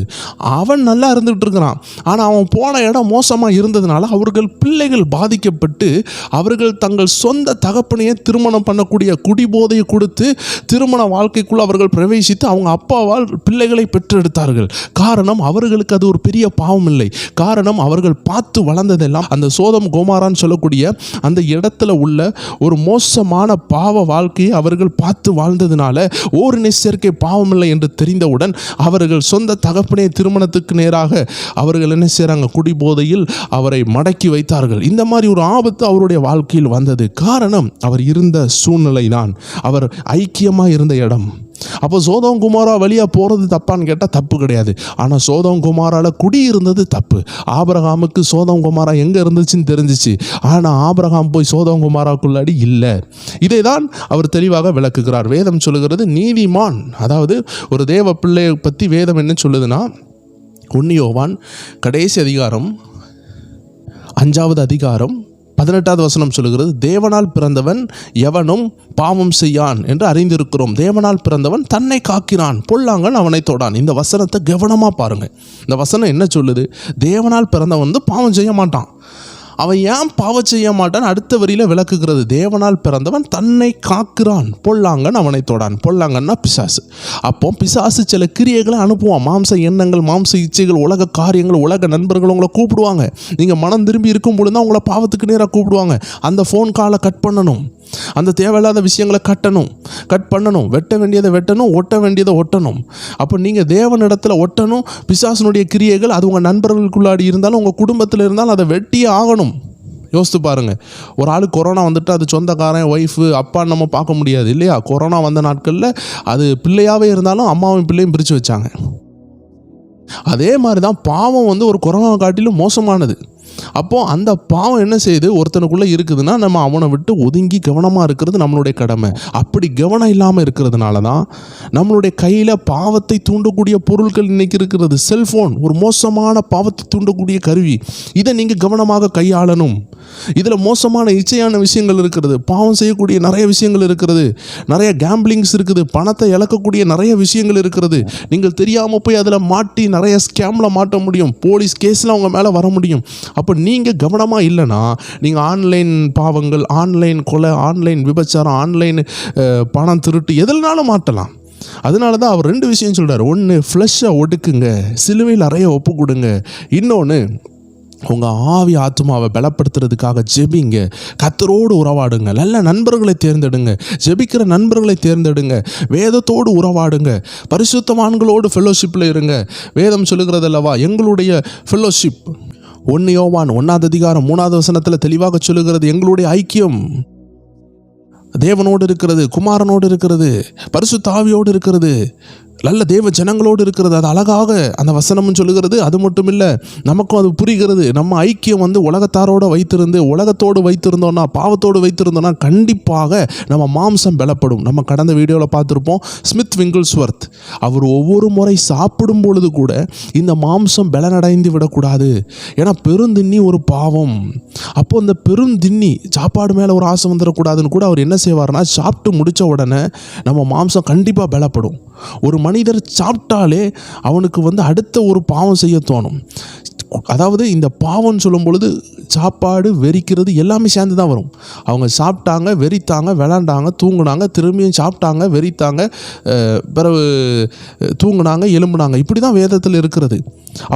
அவன் நல்லா இருந்துகிட்டு இருக்கிறான். ஆனால் அவன் போன இடம் மோசமாக இருந்ததுனால அவர்கள் பிள்ளைகள் பாதிக்கப்பட்டு அவர்கள் தங்கள் சொந்த தகப்பனையே திருமணம் பண்ணக்கூடிய குடிபோதையை கொடுத்து திருமண வாழ்க்கைக்குள் அவர்கள் பிரவேசித்து அவங்க அப்பாவால் பிள்ளைகளை பெற்றெடுத்தார்கள். காரணம் அவர்களுக்கு அது ஒரு பெரிய பாவம் இல்லை. காரணம் அவர்கள் பார்த்து வளர்ந்ததெல்லாம் எல்லாம் அந்த சோதம் கோமாரான்னு சொல்லக்கூடிய அந்த இடத்துல உள்ள ஒரு மோசமான பாவ வாழ்க்கையை அவர்கள் பார்த்து வாழ்ந்ததுனால ஓரின சேர்க்கை பாவமில்லை என்று தெரிந்தவுடன் அவர்கள் சொந்த தகப்பனே திருமணத்துக்கு நேராக அவர்கள் என்ன செய்றாங்க, குடிபோதையில் அவரை மடக்கி வைத்தார்கள். இந்த மாதிரி ஒரு ஆபத்து அவருடைய வாழ்க்கையில் வந்தது. காரணம் அவர் இருந்த சூழ்நிலை தான், அவர் ஐக்கியமாக இருந்த இடம். அப்போ சோதோம் குமாரா வழியாக போகிறது தப்பான்னு கேட்டால் தப்பு கிடையாது. ஆனால் சோதோம் குமாராவில் குடியிருந்தது தப்பு. ஆபிரகாமுக்கு சோதோம் குமாரா எங்கே இருந்துச்சுன்னு தெரிஞ்சிச்சு. ஆனால் ஆபிரகாம் போய் சோதோம் குமாராக்குள்ளாடி இல்லை. இதை தான் அவர் தெளிவாக விளக்குகிறார். வேதம் சொல்லுகிறது நீதிமான், அதாவது ஒரு தேவ பிள்ளையை பற்றி வேதம் என்ன சொல்லுதுன்னா, 1 யோவான் கடைசி அதிகாரம் 5வது அதிகாரம் 18வது வசனம் சொல்லுகிறது, தேவனால் பிறந்தவன் எவனும் பாவம் செய்யான் என்று அறிந்திருக்கிறோம். தேவனால் பிறந்தவன் தன்னை காக்கிறான், பொல்லாங்கன் அவனை தொடான். இந்த வசனத்தை கவனமாக பாருங்கள். இந்த வசனம் என்ன சொல்லுது? தேவனால் பிறந்தவன் வந்து பாவம் செய்ய மாட்டான். அவன் ஏன் பாவம் செய்ய மாட்டான் அடுத்த வரியில் விளக்குகிறது. தேவனால் பிறந்தவன் தன்னை காக்கிறான், பொல்லாங்கன் அவனை தொடான். பொல்லாங்கன்னா பிசாசு. அப்போ பிசாசு சில கிரியைகளை அனுப்புவான். மாம்ச எண்ணங்கள், மாம்ச இச்சைகள், உலக காரியங்கள், உலக நண்பர்கள் உங்களை கூப்பிடுவாங்க. நீங்கள் மனம் திரும்பி இருக்கும் பொழுது தான் உங்களை பாவத்துக்கு நேராக கூப்பிடுவாங்க. அந்த ஃபோன் காலை கட் பண்ணணும், அந்த தேவையில்லாத விஷயங்களை கட் பண்ணணும், வெட்ட வேண்டியதை வெட்டணும், ஒட்ட வேண்டியதை ஒட்டணும். அப்போ நீங்கள் தேவனிடத்தில் ஒட்டணும். பிசாசனுடைய கிரியைகள் அது உங்கள் நண்பர்களுக்குள்ளாடி இருந்தாலும் உங்கள் குடும்பத்தில் இருந்தாலும் அதை வெட்டியே ஆகணும். யோசித்து பாருங்கள், ஒரு ஆள் கொரோனா வந்துட்டு அது சொந்தக்காரன், ஒய்ஃபு, அப்பான்னு நம்ம பார்க்க முடியாது இல்லையா? கொரோனா வந்த நாட்களில் அது பிள்ளையாகவே இருந்தாலும் அம்மாவும் பிள்ளையும் பிரித்து வச்சாங்க. அதே மாதிரி தான் பாவம் வந்து ஒரு கொரோனா காட்டிலும் மோசமானது. அப்போது அந்த பாவம் என்ன செய்யுது, ஒருத்தனுக்குள்ளே இருக்குதுன்னா நம்ம அவனை விட்டு ஒதுங்கி கவனமாக இருக்கிறது நம்மளுடைய கடமை. அப்படி கவனம் இல்லாமல் இருக்கிறதுனால தான் நம்மளுடைய கையில் பாவத்தை தூண்டக்கூடிய பொருட்கள் இன்றைக்கி இருக்கிறது. செல்ஃபோன் ஒரு மோசமான பாவத்தை தூண்டக்கூடிய கருவி. இதை நீங்கள் கவனமாக கையாளணும். இதில் மோசமான இச்சையான விஷயங்கள் இருக்கிறது, பாவம் செய்யக்கூடிய நிறைய விஷயங்கள் இருக்கிறது, நிறைய கேம்பிளிங்ஸ் இருக்குது, பணத்தை இழக்கக்கூடிய நிறைய விஷயங்கள் இருக்கிறது. நீங்கள் தெரியாமல் போய் அதில் மாட்டி நிறைய ஸ்கேமில் மாட்ட முடியும், போலீஸ் கேஸில் அவங்க மேலே வர முடியும். அப்போ நீங்கள் கவனமாக இல்லைன்னா நீங்கள் ஆன்லைன் பாவங்கள், ஆன்லைன் கொலை, ஆன்லைன் விபச்சாரம், ஆன்லைன் பணம் திருட்டு எதுனாலும் மாட்டலாம். அதனால தான் அவர் 2 விஷயம் சொல்கிறார். ஒன்று, ஃப்ளஷை ஒடுக்குங்க, சிலுவையில் அறைய ஒப்பு கொடுங்க. இன்னொன்று, உங்கள் ஆவி ஆத்மாவை பலப்படுத்துறதுக்காக ஜெபிங்க, கர்த்தரோடு உறவாடுங்க, நல்ல நண்பர்களை தேர்ந்தெடுங்க, ஜெபிக்கிற நண்பர்களை தேர்ந்தெடுங்க, வேதத்தோடு உறவாடுங்க, பரிசுத்தவான்களோடு ஃபெல்லோஷிப்பில் இருங்க. வேதம் சொல்லுகிறது அல்லவா, எங்களுடைய ஃபெல்லோஷிப் 1 யோவான் 1வது அதிகாரம் 3வது வசனத்தில் தெளிவாக சொல்லுகிறது, எங்களுடைய ஐக்கியம் தேவனோடு இருக்கிறது, குமாரனோடு இருக்கிறது, பரிசுத்த ஆவியோடு இருக்கிறது, நல்ல தேவ ஜனங்களோடு இருக்கிறது. அது அழகாக அந்த வசனமும் சொல்லுகிறது. அது மட்டும் இல்லை, நமக்கும் அது புரிகிறது. நம்ம ஐக்கியம் வந்து உலகத்தாரோடு வைத்திருந்து, உலகத்தோடு வைத்திருந்தோன்னா, பாவத்தோடு வைத்திருந்தோன்னா கண்டிப்பாக நம்ம மாம்சம் பலப்படும். நம்ம கடந்த வீடியோவில் பார்த்துருப்போம், ஸ்மித் விங்கிள்ஸ்வர்த் அவர் ஒவ்வொரு முறை சாப்பிடும் பொழுது கூட இந்த மாம்சம் பலனடைந்து விடக்கூடாது, ஏன்னா பெருந்தின்னி ஒரு பாவம். அப்போது அந்த பெருந்தின்னி சாப்பாடு மேலே ஒரு ஆசை வந்துடக்கூடாதுன்னு கூட அவர் என்ன செய்வார்னா, சாப்பிட்டு முடித்த உடனே நம்ம மாம்சம் கண்டிப்பாக பலப்படும். ஒரு மனிதர் சாப்பிட்டாலே அவனுக்கு வந்து அடுத்த ஒரு பாவம் செய்ய தோணும். அதாவது இந்த பாவம்னு சொல்லும் பொழுது சாப்பாடு, வெறிக்கிறது எல்லாமே சேர்ந்து தான் வரும். அவங்க சாப்பிட்டாங்க, வெறித்தாங்க, விளாண்டாங்க, தூங்குனாங்க, திரும்பியும் சாப்பிட்டாங்க, வெறித்தாங்க, பிறகு தூங்குனாங்க, எலும்புனாங்க. இப்படி தான் வேதத்தில் இருக்கிறது.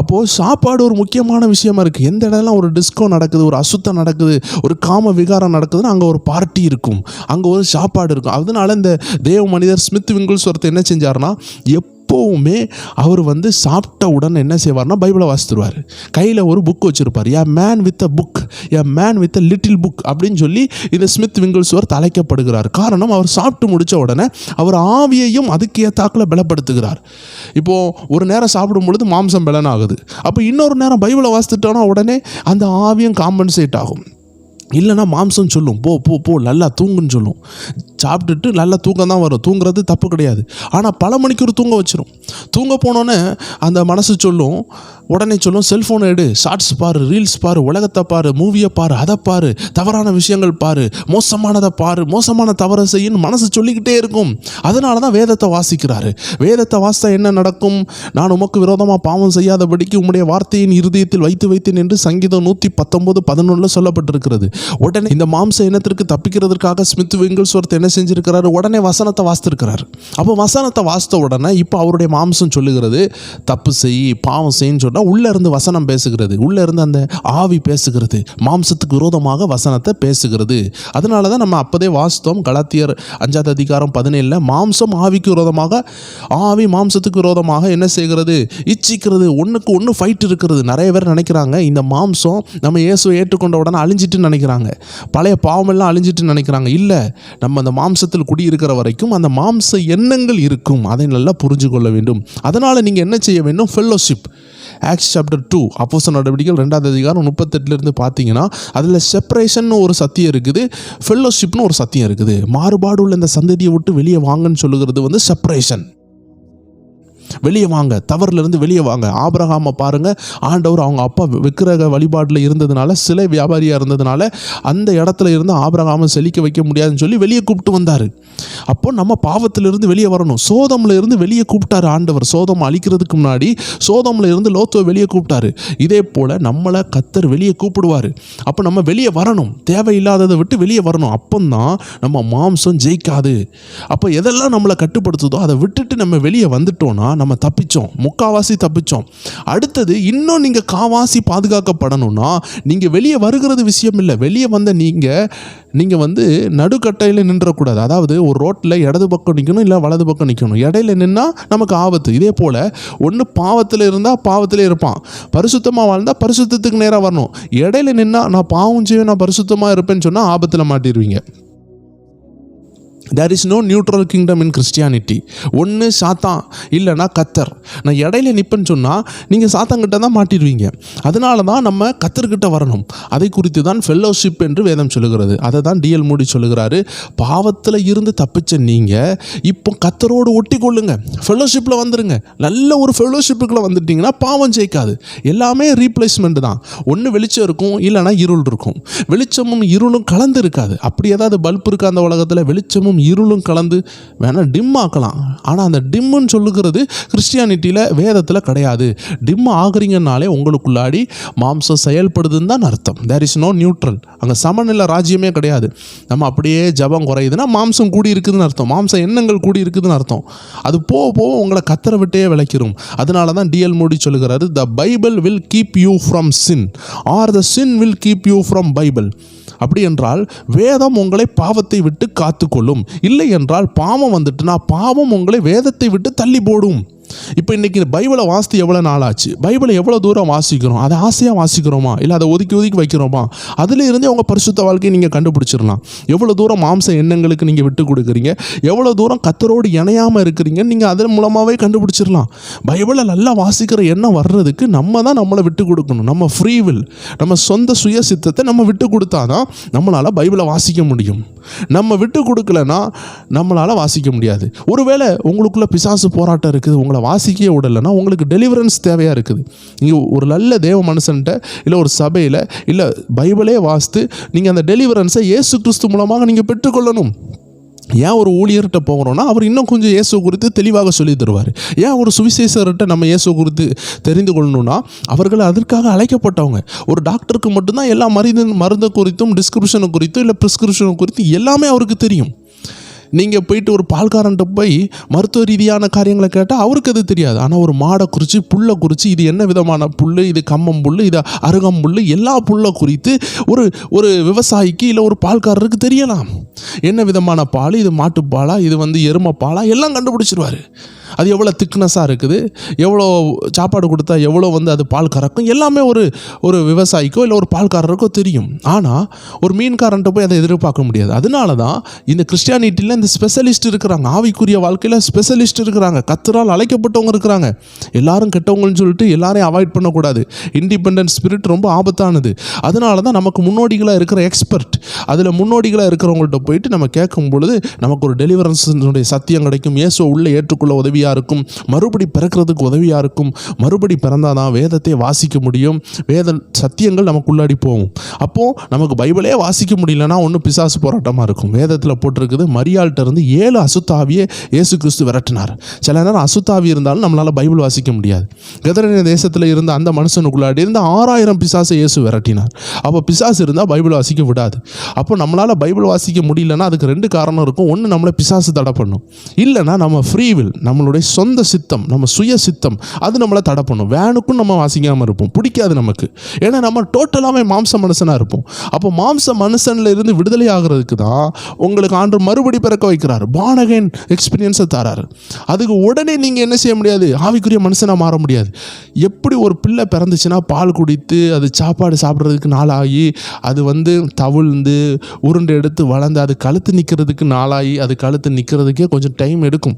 அப்போது சாப்பாடு ஒரு முக்கியமான விஷயமா இருக்குது. எந்த இடம்லாம் ஒரு டிஸ்கோ நடக்குது, ஒரு அசுத்தம் நடக்குது, ஒரு காம விகாரம் நடக்குதுன்னா அங்கே ஒரு பார்ட்டி இருக்கும், அங்கே ஒரு சாப்பாடு இருக்கும். அதனால இந்த தேவ மனிதர் ஸ்மித் விங்கிள்ஸ்வர்த் என்ன செஞ்சார்னா, எப்போவுமே அவர் வந்து சாப்பிட்ட உடனே என்ன செய்வார்னா பைபிளை வாசித்துருவார். கையில் ஒரு புக் வச்சுருப்பார். A man with a book, a man with a little book அப்படின்னு சொல்லி இந்த ஸ்மித் விங்கிள்ஸ்வர்த் அழைக்கப்படுகிறார். காரணம், அவர் சாப்பிட்டு முடித்த உடனே அவர் ஆவியையும் அதுக்கு ஏத்தாக்கில் பலப்படுத்துகிறார். இப்போது ஒரு நேரம் சாப்பிடும் பொழுது மாம்சம் பலன் ஆகுது, அப்போ இன்னொரு நேரம் பைபிளை வாசித்துட்டோன்னா உடனே அந்த ஆவியும் காம்பன்சேட் ஆகும். இல்லைனா மாம்சம் சொல்லும், போ போ போ நல்லா தூங்குன்னு சொல்லும். சாப்பிட்டுட்டு நல்லா தூக்கம் தான் வரும், தூங்குறது தப்பு கிடையாது. ஆனால் பல மணிக்கு ஒரு தூங்க வச்சிரும். தூங்க போனோன்னே அந்த மனசு சொல்லும், உடனே சொல்லும், செல்ஃபோனை எடு, ஷார்ட்ஸ் பாரு, ரீல்ஸ் பாரு, உலகத்தை பாரு, மூவியை பாரு, அதை பாரு, தவறான விஷயங்கள் பாரு, மோசமானதை பாரு, மோசமான தவறை செய்யணும் மனசு சொல்லிக்கிட்டே இருக்கும். அதனால தான் வேதத்தை வாசிக்கிறாரு. வேதத்தை வாசித்தா என்ன நடக்கும்? நான் உமக்கு விரோதமாக பாவம் செய்யாதபடிக்கு உம்முடைய வார்த்தையின் இருதயத்தில் வைத்து வைத்தேன் என்று சங்கீதம் 119:11 சொல்லப்பட்டிருக்கிறது. உடனே இந்த மாம்ச இனத்திற்கு தப்பிக்கிறதுக்காக ஸ்மித் விங்கிள்ஸ்வர்த் என்ன செஞ்சுருக்கிறாரு, உடனே வசனத்தை வாசித்திருக்கிறார். அப்போ வசனத்தை வாசித்த உடனே இப்போ அவருடைய மாம்சம் சொல்லுகிறது தப்பு செய், பாவம் செய்ன்னு சொன்னால் உள்ளே இருந்து வசனம் பேசுகிறது, உள்ளே இருந்து அந்த ஆவி பேசுகிறது, மாம்சத்துக்கு விரோதமாக வசனத்தை பேசுகிறது. அதனால தான் நம்ம அப்போதே வாசித்தோம் கலாத்தியர் 5:17 மாம்சம் ஆவிக்கு விரோதமாக, ஆவி மாம்சத்துக்கு விரோதமாக என்ன செய்கிறது? இச்சிக்கிறது. ஒன்றுக்கு ஒன்று ஃபைட் இருக்கிறது. நிறைய பேர் நினைக்கிறாங்க இந்த மாம்சம் நம்ம இயேசுவை ஏற்றுக்கொண்ட உடனே அழிஞ்சிட்டுன்னு நினைக்கிறாங்க, பழைய பாவமெல்லாம் அழிஞ்சிட்டுன்னு நினைக்கிறாங்க. இல்லை, நம்ம அந்த மாம்சத்தில் குடியிருக்கிற வரைக்கும் அந்த மாம்ச எண்ணங்கள் இருக்கும். அதை நல்லா புரிஞ்சு கொள்ள வேண்டும். அதனால் நீங்கள் என்ன செய்ய வேண்டும்? ஃபெல்லோஷிப். ஆக்ட்ஸ் சாப்டர் 2 அப்போஸ்தலர் நடவடிக்கைகள் 2:38 பார்த்தீங்கன்னா அதில் செப்பரேஷன் ஒரு சத்தியம் இருக்குது, ஃபெல்லோஷிப்னு ஒரு சத்தியம் இருக்குது. மாறுபாடு உள்ள இந்த சந்ததியை விட்டு வெளியே வாங்கன்னு சொல்லுகிறது செப்பரேஷன். வெளியே வாங்க, தவறிலிருந்து வெளியே வாங்க. ஆபிரகாமை பாருங்க, ஆண்டவர் அவங்க அப்பா விக்கிரக வழிபாட்டில் இருந்ததுனால, சிலை வியாபாரியாக இருந்ததுனால அந்த இடத்துல இருந்து ஆபிரகாமை செழிக்க வைக்க முடியாதுன்னு சொல்லி வெளியே கூப்பிட்டு வந்தார். அப்போ நம்ம பாவத்திலிருந்து வெளியே வரணும். சோதமில் இருந்து வெளியே கூப்பிட்டாரு ஆண்டவர். சோதம் அழிக்கிறதுக்கு முன்னாடி சோதமில் இருந்து லோத்துவை வெளியே கூப்பிட்டாரு. இதே போல் நம்மளை கர்த்தர் வெளியே கூப்பிடுவார். அப்போ நம்ம வெளியே வரணும், தேவையில்லாததை விட்டு வெளியே வரணும். அப்போதான் நம்ம மாம்சம் ஜெயிக்காது. அப்போ எதெல்லாம் நம்மளை கட்டுப்படுத்துதோ அதை விட்டுட்டு நம்ம வெளியே வந்துட்டோம்னா நம்ம தப்பிச்சோம், முக்காவாசி தப்பிச்சோம். அடுத்தது இன்னும் நீங்கள் காவாசி பாதுகாக்கப்படணும்னா நீங்கள் வெளியே வருகிறது விஷயம் இல்லை. வெளியே வந்த நீங்கள் நடுக்கட்டையில் நின்றக்கூடாது. அதாவது ஒரு ரோட்டில் இடது பக்கம் நிற்கணும், இல்லை வலது பக்கம் நிற்கணும். இடையில நின்னா நமக்கு ஆபத்து. இதே போல் ஒன்று பாவத்தில் இருந்தால் பாவத்திலே இருப்பான், பரிசுத்தமாக வாழ்ந்தால் பரிசுத்தத்துக்கு நேராக வரணும். இடையில நின்னா நான் பாவம் செய்வேன், நான் பரிசுத்தமாக இருப்பேன்னு சொன்னால் ஆபத்தில் மாட்டிடுவீங்க. There is no neutral kingdom in Christianity. ஒன்று சாத்தான் இல்லைனா கத்தர். நான் இடையில நிற்பேன்னு சொன்னால் நீங்கள் சாத்தான்கிட்ட தான் மாட்டிடுவீங்க. அதனால தான் நம்ம கத்தர்கிட்ட வரணும். அதை குறித்து தான் ஃபெல்லோஷிப் என்று வேதம் சொல்லுகிறது. அதை தான் டிஎல் மூடி சொல்லுகிறாரு. பாவத்தில் இருந்து தப்பிச்ச நீங்கள் இப்போ கத்தரோடு ஒட்டி கொள்ளுங்க, ஃபெல்லோஷிப்பில் வந்துடுங்க. நல்ல ஒரு ஃபெல்லோஷிப்புக்குள்ளே வந்துட்டிங்கன்னா பாவம் ஜெயிக்காது. எல்லாமே ரீப்ளேஸ்மெண்ட் தான். ஒன்று வெளிச்சம் இருக்கும், இல்லைனா இருள் இருக்கும். வெளிச்சமும் இருளும் கலந்து இருக்காது. அப்படி ஏதாவது பல்ப் இருக்கா அந்த உலகத்தில்? வெளிச்சமும் இருளும் கலந்து வேணால் டிம் ஆக்கலாம். ஆனால் அந்த டிம்முன்னு சொல்லுகிறது கிறிஸ்டியானிட்டியில் வேதத்தில் கிடையாது. டிம் ஆகுறீங்கன்னாலே உங்களுக்குள்ளாடி மாம்சம் செயல்படுதுன்னு தான் அர்த்தம். There is no neutral. அங்கே சமநிலை ராஜ்யமே கிடையாது. நம்ம அப்படியே ஜபம் குறையுதுன்னா மாம்சம் கூடி இருக்குதுன்னு அர்த்தம், மாம்ச எண்ணங்கள் கூடி இருக்குதுன்னு அர்த்தம். அது போக போக உங்களை கத்தரை விட்டே விளக்கிடும். அதனால தான் டிஎல் மூடி சொல்லுகிறாரு, the Bible will keep you from sin or the sin will keep you from Bible. அப்படி என்றால் வேதம் உங்களை பாவத்தை விட்டு காத்துக்கொள்ளும். இல்லை என்றால் பாவம் வந்துட்டுனா பாவம் உங்களை வேதத்தை விட்டு தள்ளி போடும். இப்போ இன்றைக்கி பைபிளை வாசித்து எவ்வளோ நாள் ஆச்சு? பைபிளை எவ்வளோ தூரம் வாசிக்கிறோம்? அதை ஆசையாக வாசிக்கிறோமா, இல்லை அதை ஒதுக்கி ஒதுக்கி வைக்கிறோமா? அதில் இருந்தே உங்கள் பரிசுத்த வாழ்க்கையை நீங்கள் கண்டுபிடிச்சிடலாம். எவ்வளோ தூரம் மாம்ச எண்ணங்களுக்கு நீங்கள் விட்டு கொடுக்குறீங்க, எவ்வளோ தூரம் கத்தரோடு இணையாமல் இருக்கிறீங்கன்னு நீங்கள் அதன் மூலமாகவே கண்டுபிடிச்சிடலாம். பைபிளை நல்லா வாசிக்கிற எண்ணம் வர்றதுக்கு நம்ம தான் நம்மளை விட்டு கொடுக்கணும். நம்ம ஃப்ரீவில், நம்ம சொந்த சுய சித்தத்தை நம்ம விட்டு கொடுத்தா தான் நம்மளால் பைபிளை வாசிக்க முடியும். நம்ம விட்டு கொடுக்கலன்னா நம்மளால் வாசிக்க முடியாது. ஒருவேளை உங்களுக்குள்ள பிசாசு போராட்டம் இருக்குது, உங்களை வாசிக்கவே விடலைன்னா உங்களுக்கு டெலிவரன்ஸ் தேவையாக இருக்குது. நீங்கள் ஒரு நல்ல தேவ மனுஷன்ட்ட இல்லை ஒரு சபையில் இல்லை பைபிளே வாசித்து நீங்கள் அந்த டெலிவரன்ஸை இயேசு கிறிஸ்து மூலமாக நீங்கள் பெற்றுக்கொள்ளணும். ஏன் ஒரு ஊழியர்கிட்ட போகிறோன்னா அவர் இன்னும் கொஞ்சம் இயேசு குறித்து தெளிவாக சொல்லி தருவார். ஏன் ஒரு சுவிசேஷர்கிட்ட நம்ம இயேசு குறித்து தெரிந்து கொள்ளணும்னா அவர்கள் அதற்காக அழைக்கப்பட்டவங்க. ஒரு டாக்டருக்கு மட்டும்தான் எல்லா மருந்து குறித்தும் டிஸ்கிரிப்ஷனு குறித்தும் இல்லை ப்ரிஸ்கிரிப்ஷனு குறித்து எல்லாமே அவருக்கு தெரியும். நீங்கள் போயிட்டு ஒரு பால்காரன்ட்ட போய் மருத்துவ ரீதியான காரியங்களை கேட்டால் அவருக்கு அது தெரியாது. ஆனால் ஒரு மாடை குறித்து, புல்லை குறித்து, இது என்ன விதமான புல், இது கம்மம் புல், இது அருகம் புல், எல்லா புல்லை குறித்து ஒரு விவசாயிக்கு இல்லை ஒரு பால்காரருக்கு தெரியலாம். என்ன விதமான பால், இது மாட்டுப்பாலா, இது எருமை பாலா, எல்லாம் கண்டுபிடிச்சிருவார். அது எவ்வளோ திக்னஸாக இருக்குது, எவ்வளோ சாப்பாடு கொடுத்தா எவ்வளோ அது பால் கறக்கும், எல்லாமே ஒரு விவசாயிக்கோ இல்லை ஒரு பால்காரருக்கோ தெரியும். ஆனால் ஒரு மீன்காரன்ட்ட போய் அதை எதிர்பார்க்க முடியாது. அதனால தான் இந்த கிறிஸ்டியானிட்டியில் இந்த ஸ்பெஷலிஸ்ட் இருக்கிறாங்க. ஆவிக்குரிய வாழ்க்கையில் ஸ்பெஷலிஸ்ட் இருக்கிறாங்க, கத்தரால் அழைக்கப்பட்டவங்க இருக்கிறாங்க. எல்லாரும் கெட்டவங்கன்னு சொல்லிட்டு எல்லாரையும் அவாய்ட் பண்ணக்கூடாது. இண்டிபெண்டன்ட் ஸ்பிரிட் ரொம்ப ஆபத்தானது. அதனால தான் நமக்கு முன்னோடிகளாக இருக்கிற எக்ஸ்பர்ட், அதில் முன்னோடிகளாக இருக்கிறவங்கள்ட்ட போயிட்டு நம்ம கேட்கும் பொழுது நமக்கு ஒரு டெலிவரன்ஸுடைய சத்தியம் கிடைக்கும். இயேசுவை உள்ளே ஏற்றுக்கொள்ள உதவியாக இருக்கும், மறுபடி பிறக்கிறதுக்கு உதவியாக இருக்கும். மறுபடி பிறந்தாதான் வேதத்தை வாசிக்க முடியும், வேத சத்தியங்கள் நமக்குள்ளாடி போகும். அப்போது நமக்கு பைபிளே வாசிக்க முடியலன்னா ஒன்றும் பிசாசு போராட்டமாக இருக்கும். வேதத்தில் போட்டிருக்குது, மரியாள் பெலியாள்கிட்ட இருந்து 7 அசுத்தாவியை இயேசு கிறிஸ்து விரட்டினார். சில நேரம் அசுத்தாவி இருந்தாலும் நம்மளால் பைபிள் வாசிக்க முடியாது. கெதரேன தேசத்தில் இருந்த அந்த மனுஷனுக்குள்ளாடி இருந்த 6000 பிசாசை இயேசு விரட்டினார். அப்போ பிசாசு இருந்தால் பைபிள் வாசிக்க விடாது. அப்போ நம்மளால் பைபிள் வாசிக்க முடியலன்னா அதுக்கு 2 காரணம் இருக்கும். ஒன்று, நம்மளை பிசாசு தடை பண்ணும். இல்லைன்னா நம்ம ஃப்ரீவில், நம்மளுடைய சொந்த சித்தம், நம்ம சுய சித்தம், அது நம்மளை தடை பண்ணும். வேனுக்கும் நம்ம வாசிக்காமல் இருப்போம், பிடிக்காது நமக்கு. ஏன்னா நம்ம டோட்டலாகவே மாம்ச மனுஷனாக இருப்போம். அப்போ மாம்ச மனுஷனில் இருந்து விடுதலை ஆகிறதுக்கு தான் உங்களுக்கு ஆண்டு மறுபடி பிறக்க வைக்கிறார், பார்ன் அகைன் எக்ஸ்பீரியன்ஸை தராரு. அதுக்கு உடனே நீங்கள் என்ன செய்ய முடியாது, ஆவிக்குரிய மனுஷனாக மாற முடியாது. எப்படி ஒரு பிள்ளை பிறந்துச்சுன்னா பால் குடித்து அது சாப்பாடு சாப்பிட்றதுக்கு நாளாகி அது தவிழ்ந்து உருண்டை எடுத்து வளர்ந்து அது கழுத்து நிற்கிறதுக்கு நாளாகி அது கழுத்து நிற்கிறதுக்கே கொஞ்சம் டைம் எடுக்கும்.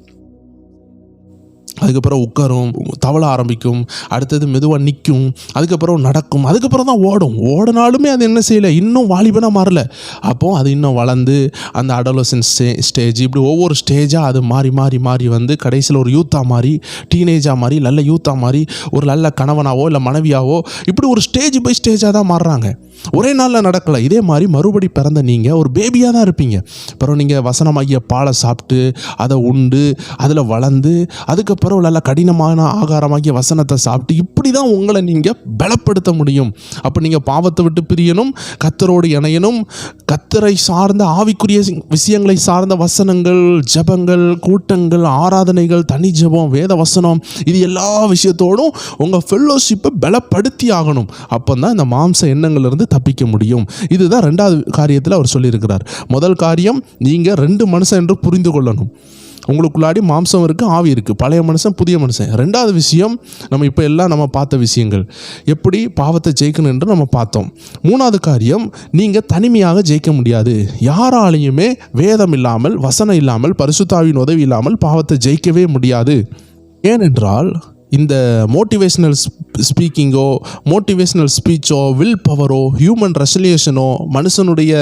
அதுக்கப்புறம் உட்காரும், தவள ஆரம்பிக்கும், அடுத்தது மெதுவாக நிற்கும், அதுக்கப்புறம் நடக்கும், அதுக்கப்புறம் தான் ஓடினாலுமே அது என்ன செய்யலை, இன்னும் வாலிபனாக மாறல. அப்போது அது இன்னும் வளர்ந்து அந்த அடோலசன்ஸ் ஸ்டேஜ், இப்படி ஒவ்வொரு ஸ்டேஜாக அது மாறி மாறி மாறி கடைசியில் ஒரு யூத்தாக மாறி, டீனேஜாக மாறி, நல்ல யூத்தாக மாறி, ஒரு நல்ல கணவனாவோ இல்லை மனைவியாவோ, இப்படி ஒரு ஸ்டேஜ் பை ஸ்டேஜாக தான் மாறுறாங்க. ஒரே நாளில் நடக்கலை. இதே மாதிரி மறுபடி பிறந்த நீங்கள் ஒரு பேபியாக தான் இருப்பீங்க. அப்புறம் நீங்கள் வசனமாகிய பாலை சாப்பிட்டு அதை உண்டு அதில் வளர்ந்து அதுக்கப்புறம் நல்ல கடினமான ஆகாரமாகிய வசனத்தை சாப்பிட்டு இப்படி தான் உங்களை நீங்கள் பலப்படுத்த முடியும். அப்போ நீங்கள் பாவத்தை விட்டு பிரியணும், கர்த்தரோடு இணையணும், கர்த்தரை சார்ந்த ஆவிக்குரிய விஷயங்களை சார்ந்த வசனங்கள், ஜெபங்கள், கூட்டங்கள், ஆராதனைகள், தனி ஜெபம், வேத வசனம், இது எல்லா விஷயத்தோடும் உங்கள் ஃபெல்லோஷிப்பை பலப்படுத்தி ஆகணும். அப்போ தான் இந்த மாம்ச எண்ணங்கள்லேருந்து தப்பிக்க முடியும். இதுதான் 2வது காரியத்தில் அவர் சொல்லியிருக்கிறார். முதல் காரியம், நீங்கள் 2 மனுஷன் என்று புரிந்து கொள்ளணும். உங்களுக்குள்ளாடி மாம்சம் இருக்குது, ஆவி இருக்குது, பழைய மனுஷன், புதிய மனுஷன். 2வது விஷயம், நம்ம இப்போ எல்லாம் நம்ம பார்த்த விஷயங்கள், எப்படி பாவத்தை ஜெயிக்கணும் என்று நம்ம பார்த்தோம். 3வது காரியம், நீங்கள் தனிமையாக ஜெயிக்க முடியாது. யாராலையுமே வேதம் இல்லாமல், வசனம் இல்லாமல், பரிசுத்தாவின் உதவி இல்லாமல் பாவத்தை ஜெயிக்கவே முடியாது. ஏனென்றால் இந்த மோட்டிவேஷ்னல் ஸ்பீக்கிங்கோ, மோட்டிவேஷ்னல் ஸ்பீச்சோ, வில் பவரோ, ஹியூமன் ரெசல்யூஷனோ, மனுஷனுடைய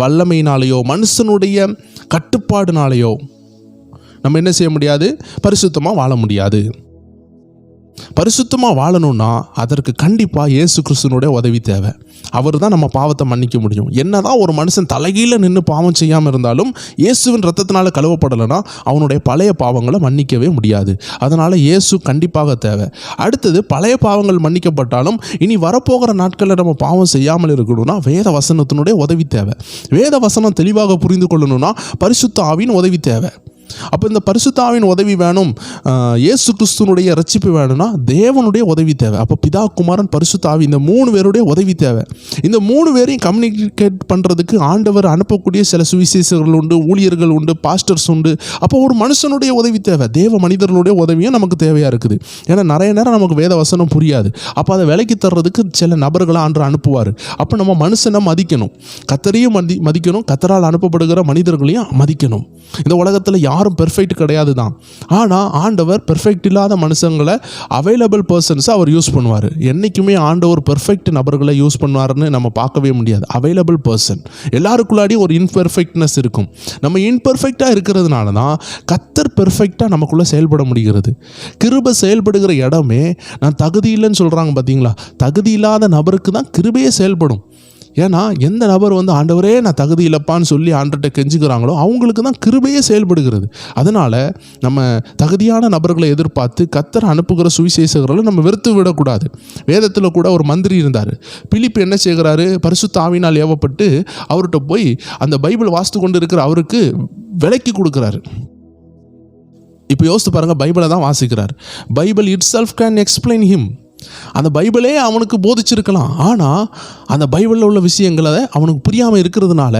வல்லமையினாலேயோ, மனுஷனுடைய கட்டுப்பாடுனாலேயோ நம்ம என்ன செய்ய முடியாது, பரிசுத்தமாக வாழ முடியாது. பரிசுத்தமாக வாழணும்னா அதற்கு கண்டிப்பாக இயேசு கிறிஸ்துனுடைய உதவி தேவை. அவர் தான் நம்ம பாவத்தை மன்னிக்க முடியும். என்னதான் ஒரு மனுஷன் தலைகீழ நின்று பாவம் செய்யாமல் இருந்தாலும் இயேசுவின் ரத்தத்தினால கழுவப்படலைன்னா அவனுடைய பழைய பாவங்களை மன்னிக்கவே முடியாது. அதனால் இயேசு கண்டிப்பாக தேவை. அடுத்தது, பழைய பாவங்கள் மன்னிக்கப்பட்டாலும் இனி வரப்போகிற நாட்களில் நம்ம பாவம் செய்யாமல் இருக்கணும்னா வேத வசனத்தினுடைய உதவி தேவை. வேத வசனம் தெளிவாக புரிந்து கொள்ளணும்னா பரிசுத்த ஆவியின் உதவி தேவை. அப்போ இந்த பரிசுத்த ஆவியின் உதவி வேணும், இயேசு கிறிஸ்துனுடைய ரட்சிப்பு வேணும்னா தேவனுடைய உதவி தேவை. அப்போ பிதா, குமாரன், பரிசுத்த ஆவி, இந்த 3 பேருடைய உதவி தேவை. இந்த 3 பேரையும் கம்யூனிகேட் பண்ணுறதுக்கு ஆண்டவர் அனுப்பக்கூடிய சில சுவிசேஷர்கள் உண்டு, ஊழியர்கள் உண்டு, பாஸ்டர்ஸ் உண்டு. அப்போ ஒரு மனுஷனுடைய உதவி தேவை, தேவ மனிதர்களுடைய உதவியும் நமக்கு தேவையாக இருக்குது. ஏன்னா நிறைய நேரம் நமக்கு வேத வசனம் புரியாது. அப்போ அதை விலைக்கு தர்றதுக்கு சில நபர்களை ஆண்டு அனுப்புவார். அப்போ நம்ம மனுஷனை மதிக்கணும், கர்த்தரையும் மதிக்கணும், கர்த்தரால் அனுப்பப்படுகிற மனிதர்களையும் மதிக்கணும். இந்த உலகத்தில் யாரும் பெர்ஃபெக்ட் கிடையாது தான். ஆனால் ஆண்டவர் பெர்ஃபெக்ட் இல்லாத மனுஷங்களை, அவைலபிள் பர்சன்ஸை அவர் யூஸ் பண்ணுவார். என்றைக்குமே ஆண்டவர் பெர்ஃபெக்ட் நபர்களை யூஸ் பண்ணுவார்னு நம்ம பார்க்கவே முடியாது. அவைலபிள் பர்சன், எல்லாருக்குள்ளாடியும் ஒரு இன்பெர்ஃபெக்ட்னஸ் இருக்கும். நம்ம இன்பெர்ஃபெக்டாக இருக்கிறதுனால தான் கர்த்தர் பெர்ஃபெக்டாக நமக்குள்ளே செயல்பட முடிகிறது. கிருபை செயல்படுகிற இடமே, நான் தகுதி இல்லைன்னு சொல்கிறாங்க பார்த்தீங்களா, தகுதி இல்லாத நபருக்கு தான் கிருபையே செயல்படும். ஏன்னா எந்த நபர் ஆண்டவரே நான் தகுதி இல்லப்பான்னு சொல்லி ஆண்டவர்கிட்ட கெஞ்சுக்கிறாங்களோ அவங்களுக்கு தான் கிருபையே செயல்படுகிறது. அதனால் நம்ம தகுதியான நபர்களை எதிர்பார்த்து கர்த்தர் அனுப்புகிற சுவிசேஷகர்களை நம்ம வெறுத்து விடக்கூடாது. வேதத்தில் கூட ஒரு மந்திரி இருந்தார். பிலிப்பு என்ன செய்கிறாரு, பரிசுத்த ஆவியினால் ஏவப்பட்டு அவர்கிட்ட போய் அந்த பைபிள் வாசித்து கொண்டு இருக்கிற அவருக்கு விலைக்கு கொடுக்குறாரு. இப்போ யோசித்து பாருங்கள், பைபிளை தான் வாசிக்கிறார். Bible itself can explain him. அந்த பைபிளே அவனுக்கு போதிச்சிருக்கலாம். ஆனால் அந்த பைபிளில் உள்ள விஷயங்களை அவனுக்கு புரியாமல் இருக்கிறதுனால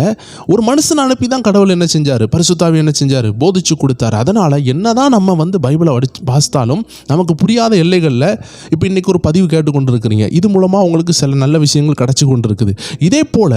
ஒரு மனுஷனை அனுப்பி தான் கடவுள் என்ன செஞ்சார், பரிசுத்த ஆவி என்ன செஞ்சார், போதிச்சு கொடுத்தாரு. அதனால் என்ன தான் நம்ம பைபிளை வாசித்தாலும் நமக்கு புரியாத எல்லைகளில், இப்போ இன்றைக்கி ஒரு பதிவு கேட்டுக்கொண்டு இருக்கிறீங்க, இது மூலமாக உங்களுக்கு சில நல்ல விஷயங்கள் கிடச்சி கொண்டு இருக்குது. இதே போல்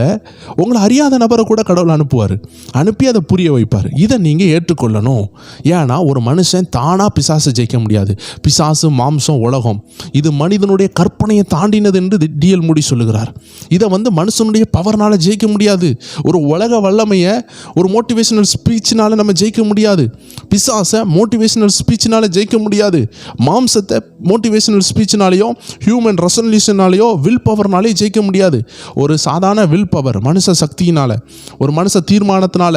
உங்களை அறியாத நபரை கூட கடவுள் அனுப்புவார், அனுப்பி அதை புரிய வைப்பார். இதை நீங்கள் ஏற்றுக்கொள்ளணும். ஏன்னா ஒரு மனுஷன் தானாக பிசாசை ஜெயிக்க முடியாது. பிசாசு, மாம்சம், உலகம், இது மனிதனுடைய கற்பனையை தாண்டினது என்று டிஎல் மூடி சொல்லுகிறார். இதை மனுஷனுடைய பவர்னால ஜெயிக்க முடியாது. ஒரு உலக வல்லமையை ஒரு மோட்டிவேஷனல் ஸ்பீச்சினால நம்ம ஜெயிக்க முடியாது. பிசாசை மோட்டிவேஷனல் ஸ்பீச்சினால ஜெயிக்க முடியாது. மாம்சத்தை மோட்டிவேஷனல் ஸ்பீச்சினாலேயோ ஹியூமன் ரெசல்யூஷனாலேயோ வில் பவர்னாலே ஜெயிக்க முடியாது. ஒரு சாதாரண வில் பவர் மனுஷ சக்தியினால், ஒரு மனுஷ தீர்மானத்தினால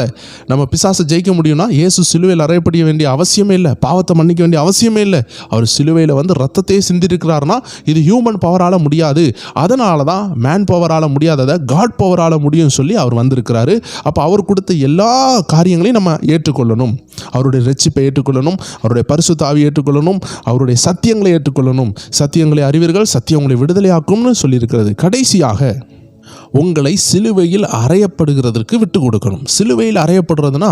நம்ம பிசாசை ஜெயிக்க முடியும்னா இயேசு சிலுவையில் அறையப்பட வேண்டிய அவசியமே இல்லை, பாவத்தை மன்னிக்க வேண்டிய அவசியமே இல்லை. அவர் சிலுவையில் ரத்தத்தையே சிந்திருக்கிறார்னா இது ஹியூமன் பவரால் முடியாது. அதனால தான் மேன் பவரால் முடியாததை காட் பவரால் முடியும்னு சொல்லி அவர் வந்திருக்கிறாரு. அப்போ அவர் கொடுத்த எல்லா காரியங்களையும் நம்ம ஏற்றுக்கொள்ளணும். அவருடைய ரட்சிப்பை ஏற்றுக்கொள்ளணும், அவருடைய பரிசுத்த ஆவியை ஏற்றுக்கொள்ளணும், அவருடைய சத்தியங்களை ஏற்றுக்கொள்ளணும். சத்தியங்களை அறிவீர்கள், சத்தியம் உங்களை விடுதலையாக்கும்னு சொல்லியிருக்கிறது. கடைசியாக உங்களை சிலுவையில் அறையப்படுகிறதற்கு விட்டு கொடுக்கணும். சிலுவையில் அறையப்படுறதுனா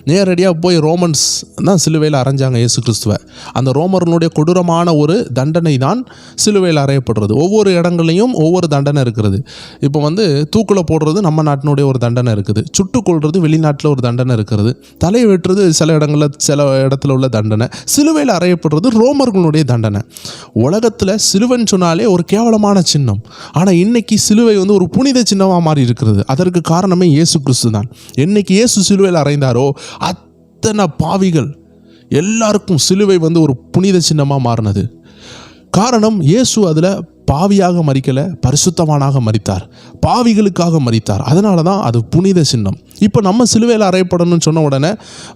நேரடியாக போய் ரோமன்ஸ் தான் சிலுவையில் அரைஞ்சாங்க இயேசு கிறிஸ்துவை. அந்த ரோமர்களுடைய கொடூரமான ஒரு தண்டனை தான் சிலுவையில் அறையப்படுறது. ஒவ்வொரு இடங்களையும் ஒவ்வொரு தண்டனை இருக்கிறது. இப்போ தூக்கில் போடுறது நம்ம நாட்டினுடைய ஒரு தண்டனை இருக்குது, சுட்டுக்கொள்வது வெளிநாட்டில் ஒரு தண்டனை இருக்கிறது, தலை வெட்டுறது சில இடத்துல உள்ள தண்டனை, சிலுவையில் அறையப்படுறது ரோமர்களுடைய தண்டனை. உலகத்தில் சிலுவைன்னு சொன்னாலே ஒரு கேவலமான சின்னம். ஆனால் இன்னைக்கு சிலுவை ஒரு புனித சின்னமாக மாறி இருக்கிறது. அதற்கு காரணமே இயேசு கிறிஸ்து தான். என்னைக்கு இயேசு சிலுவையில் அறைந்தாரோ அத்தனை பாவிகள் எல்லாருக்கும் சிலுவை ஒரு புனித சின்னமாக மாறினது. காரணம் இயேசு அதில் பாவியாக மரிக்கலை, பரிசுத்தவானாக மரித்தார், பாவிகளுக்காக மரித்தார். அதனால தான் அது புனித சின்னம். இப்போ நம்ம சிலுவையில் அறையப்படணும்னு சொன்ன உடனே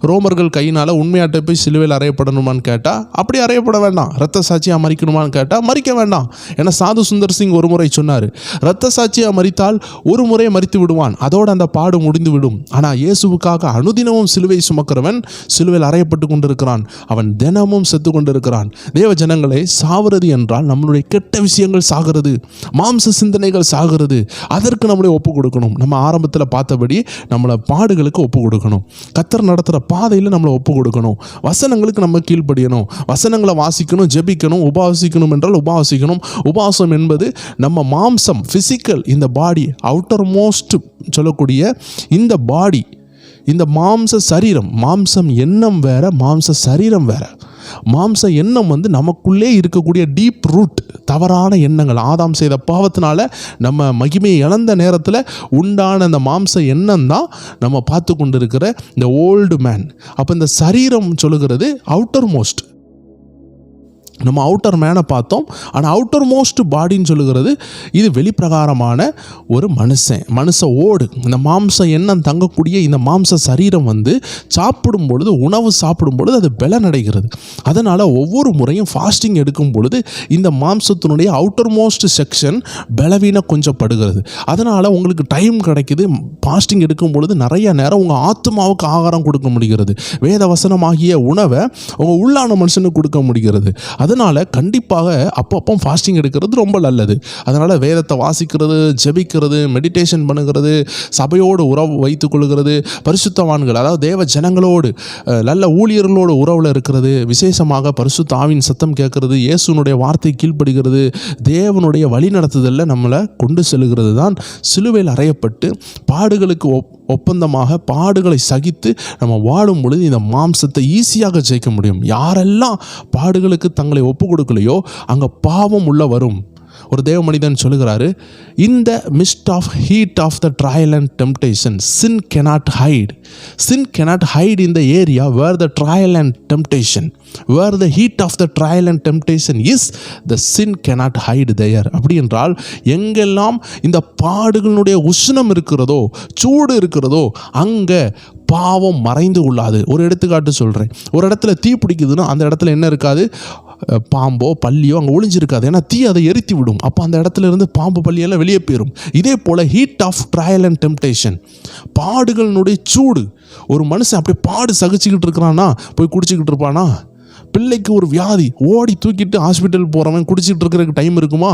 ரோமர்கள் கையினால் உண்மையாட்ட போய் சிலுவையில் அறையப்படணுமான்னு கேட்டால் அப்படி அறையப்பட வேண்டாம். இரத்த சாட்சியாக மரிக்கணுமான்னு கேட்டால் மரிக்க வேண்டாம். ஏன்னா சாது சுந்தர் சிங் ஒரு முறை சொன்னார், இரத்த சாட்சியாக மரித்தால் ஒரு முறை மரித்து விடுவான், அதோடு அந்த பாடு முடிந்து விடும். ஆனால் இயேசுவுக்காக அனுதினமும் சிலுவை சுமக்கிறவன் சிலுவையில் அறையப்பட்டு கொண்டிருக்கிறான், அவன் தினமும் செத்து கொண்டிருக்கிறான். தேவ ஜனங்களே, சாவுறது என்றால் நம்மளுடைய கெட்ட விஷயங்கள் சாகிறது, மாம்ச சிந்தனைகள் சாகிறது. அதற்கு நம்மளை ஒப்பு கொடுக்கணும். நம்ம ஆரம்பத்தில் பார்த்தபடி நம்மளை பாடுகளுக்கு ஒப்பு கொடுக்கணும். கர்த்தர் நடத்துகிற பாதையில் நம்மளை ஒப்பு கொடுக்கணும். வசனங்களுக்கு நம்ம கீழ்ப்படியணும். வசனங்களை வாசிக்கணும், ஜெபிக்கணும். உபவாசிக்கணும் என்றால் உபவாசிக்கணும். உபவாசம் என்பது நம்ம மாம்சம், ஃபிசிக்கல், இந்த பாடி, அவுட்டர் மோஸ்ட் சொல்லக்கூடிய இந்த பாடி, இந்த மாம்ச சரீரம், மாம்சம் எண்ணம் வேற, மாம்ச சரீரம் வேற. மாம்ச எண்ணம் நமக்குள்ளே இருக்கக்கூடிய டீப் ரூட் தவறான எண்ணங்கள். ஆதாம் செய்த பாவத்தினால நம்ம மகிமையை இழந்த நேரத்தில் உண்டான அந்த மாம்ச எண்ணம் தான் நம்ம பார்த்து கொண்டு இருக்கிற இந்த ஓல்டு மேன். அப்போ இந்த சரீரம் சொல்லுகிறது அவுட்டர் மோஸ்ட். நம்ம அவுட்டர் மேனை பார்த்தோம். ஆனால் அவுட்டர் மோஸ்ட் பாடின்னு சொல்லுகிறது இது வெளிப்பிரகாரமான ஒரு மனுஷ ஓடு. இந்த மாம்ச எண்ணம் தங்கக்கூடிய இந்த மாம்ச சரீரம் சாப்பிடும் பொழுது, உணவு சாப்பிடும் பொழுது அது பலனடைகிறது. அதனால் ஒவ்வொரு முறையும் ஃபாஸ்டிங் எடுக்கும் பொழுது இந்த மாம்சத்தினுடைய அவுட்டர் மோஸ்ட் செக்ஷன் பலவீன கொஞ்சம் படுகிறது. அதனால் உங்களுக்கு டைம் கிடைக்குது. ஃபாஸ்டிங் எடுக்கும் பொழுது நிறைய நேரம் உங்கள் ஆத்மாவுக்கு ஆகாரம் கொடுக்க முடிகிறது. வேத வசனமாகிய உணவை உங்கள் உள்ளான மனுஷனுக்கு கொடுக்க முடிகிறது. அதனால் கண்டிப்பாக அப்பப்போ ஃபாஸ்டிங் எடுக்கிறது ரொம்ப நல்லது. அதனால் வேதத்தை வாசிக்கிறது, ஜெபிக்கிறது, மெடிடேஷன் பண்ணுகிறது, சபையோடு உறவு வைத்துக் கொள்கிறது, பரிசுத்தவான்கள் அதாவது தேவ ஜனங்களோடு நல்ல ஊழியர்களோடு உறவில் இருக்கிறது, விசேஷமாக பரிசுத்த ஆவியின் சத்தம் கேட்கறது, இயேசுனுடைய வார்த்தை கீழ்ப்படுகிறது, தேவனுடைய வழி நடத்துதலில் நம்மளை கொண்டு செல்கிறது தான் சிலுவையில் அறையப்பட்டு பாடுகளுக்கு ஒப்பந்தமாக பாடுகளை சகித்து நம்ம வாழும் பொழுது இந்த மாம்சத்தை ஈஸியாக ஜெயிக்க முடியும். யாரெல்லாம் பாடுகளுக்கு தங்களை ஒப்பு கொடுக்கலையோ அங்கே பாவம் உள்ள வரும். ஒரு தேவ மனிதன் சொல்லுகிறாரு, in the midst of heat of the trial and temptation sin cannot hide. Sin cannot hide in the area where the trial and temptation, where the heat of the trial and temptation is, the sin cannot hide there. அப்படி என்றால் எங்கெல்லாம் இந்த பாடுகளுடைய உஷ்ணம் இருக்கிறதோ, சூடு இருக்கிறதோ, அங்கே பாவம் மறைந்து கொள்ளாது. ஒரு எடுத்துக்காட்டு சொல்கிறேன். ஒரு இடத்துல தீ பிடிக்குதுன்னா அந்த இடத்துல என்ன இருக்காது? பாம்போ பள்ளியோ அங்கே ஒளிஞ்சிருக்காது. ஏன்னா தீ அதை எரித்து விடும். அப்போ அந்த இடத்துல இருந்து பாம்பு பள்ளியெல்லாம் வெளியே போயிடும். இதே போல் heat of trial and temptation, பாடுகளினுடைய சூடு. ஒரு மனுஷன் அப்படியே பாடு சகிச்சுக்கிட்டு இருக்கிறான்னா போய் குடிச்சிக்கிட்டு இருப்பானா? பிள்ளைக்கு ஒரு வியாதி, ஓடி தூக்கிட்டு ஹாஸ்பிட்டல் போகிறவன் குடிச்சிட்டு இருக்கிறதுக்கு டைம் இருக்குமா?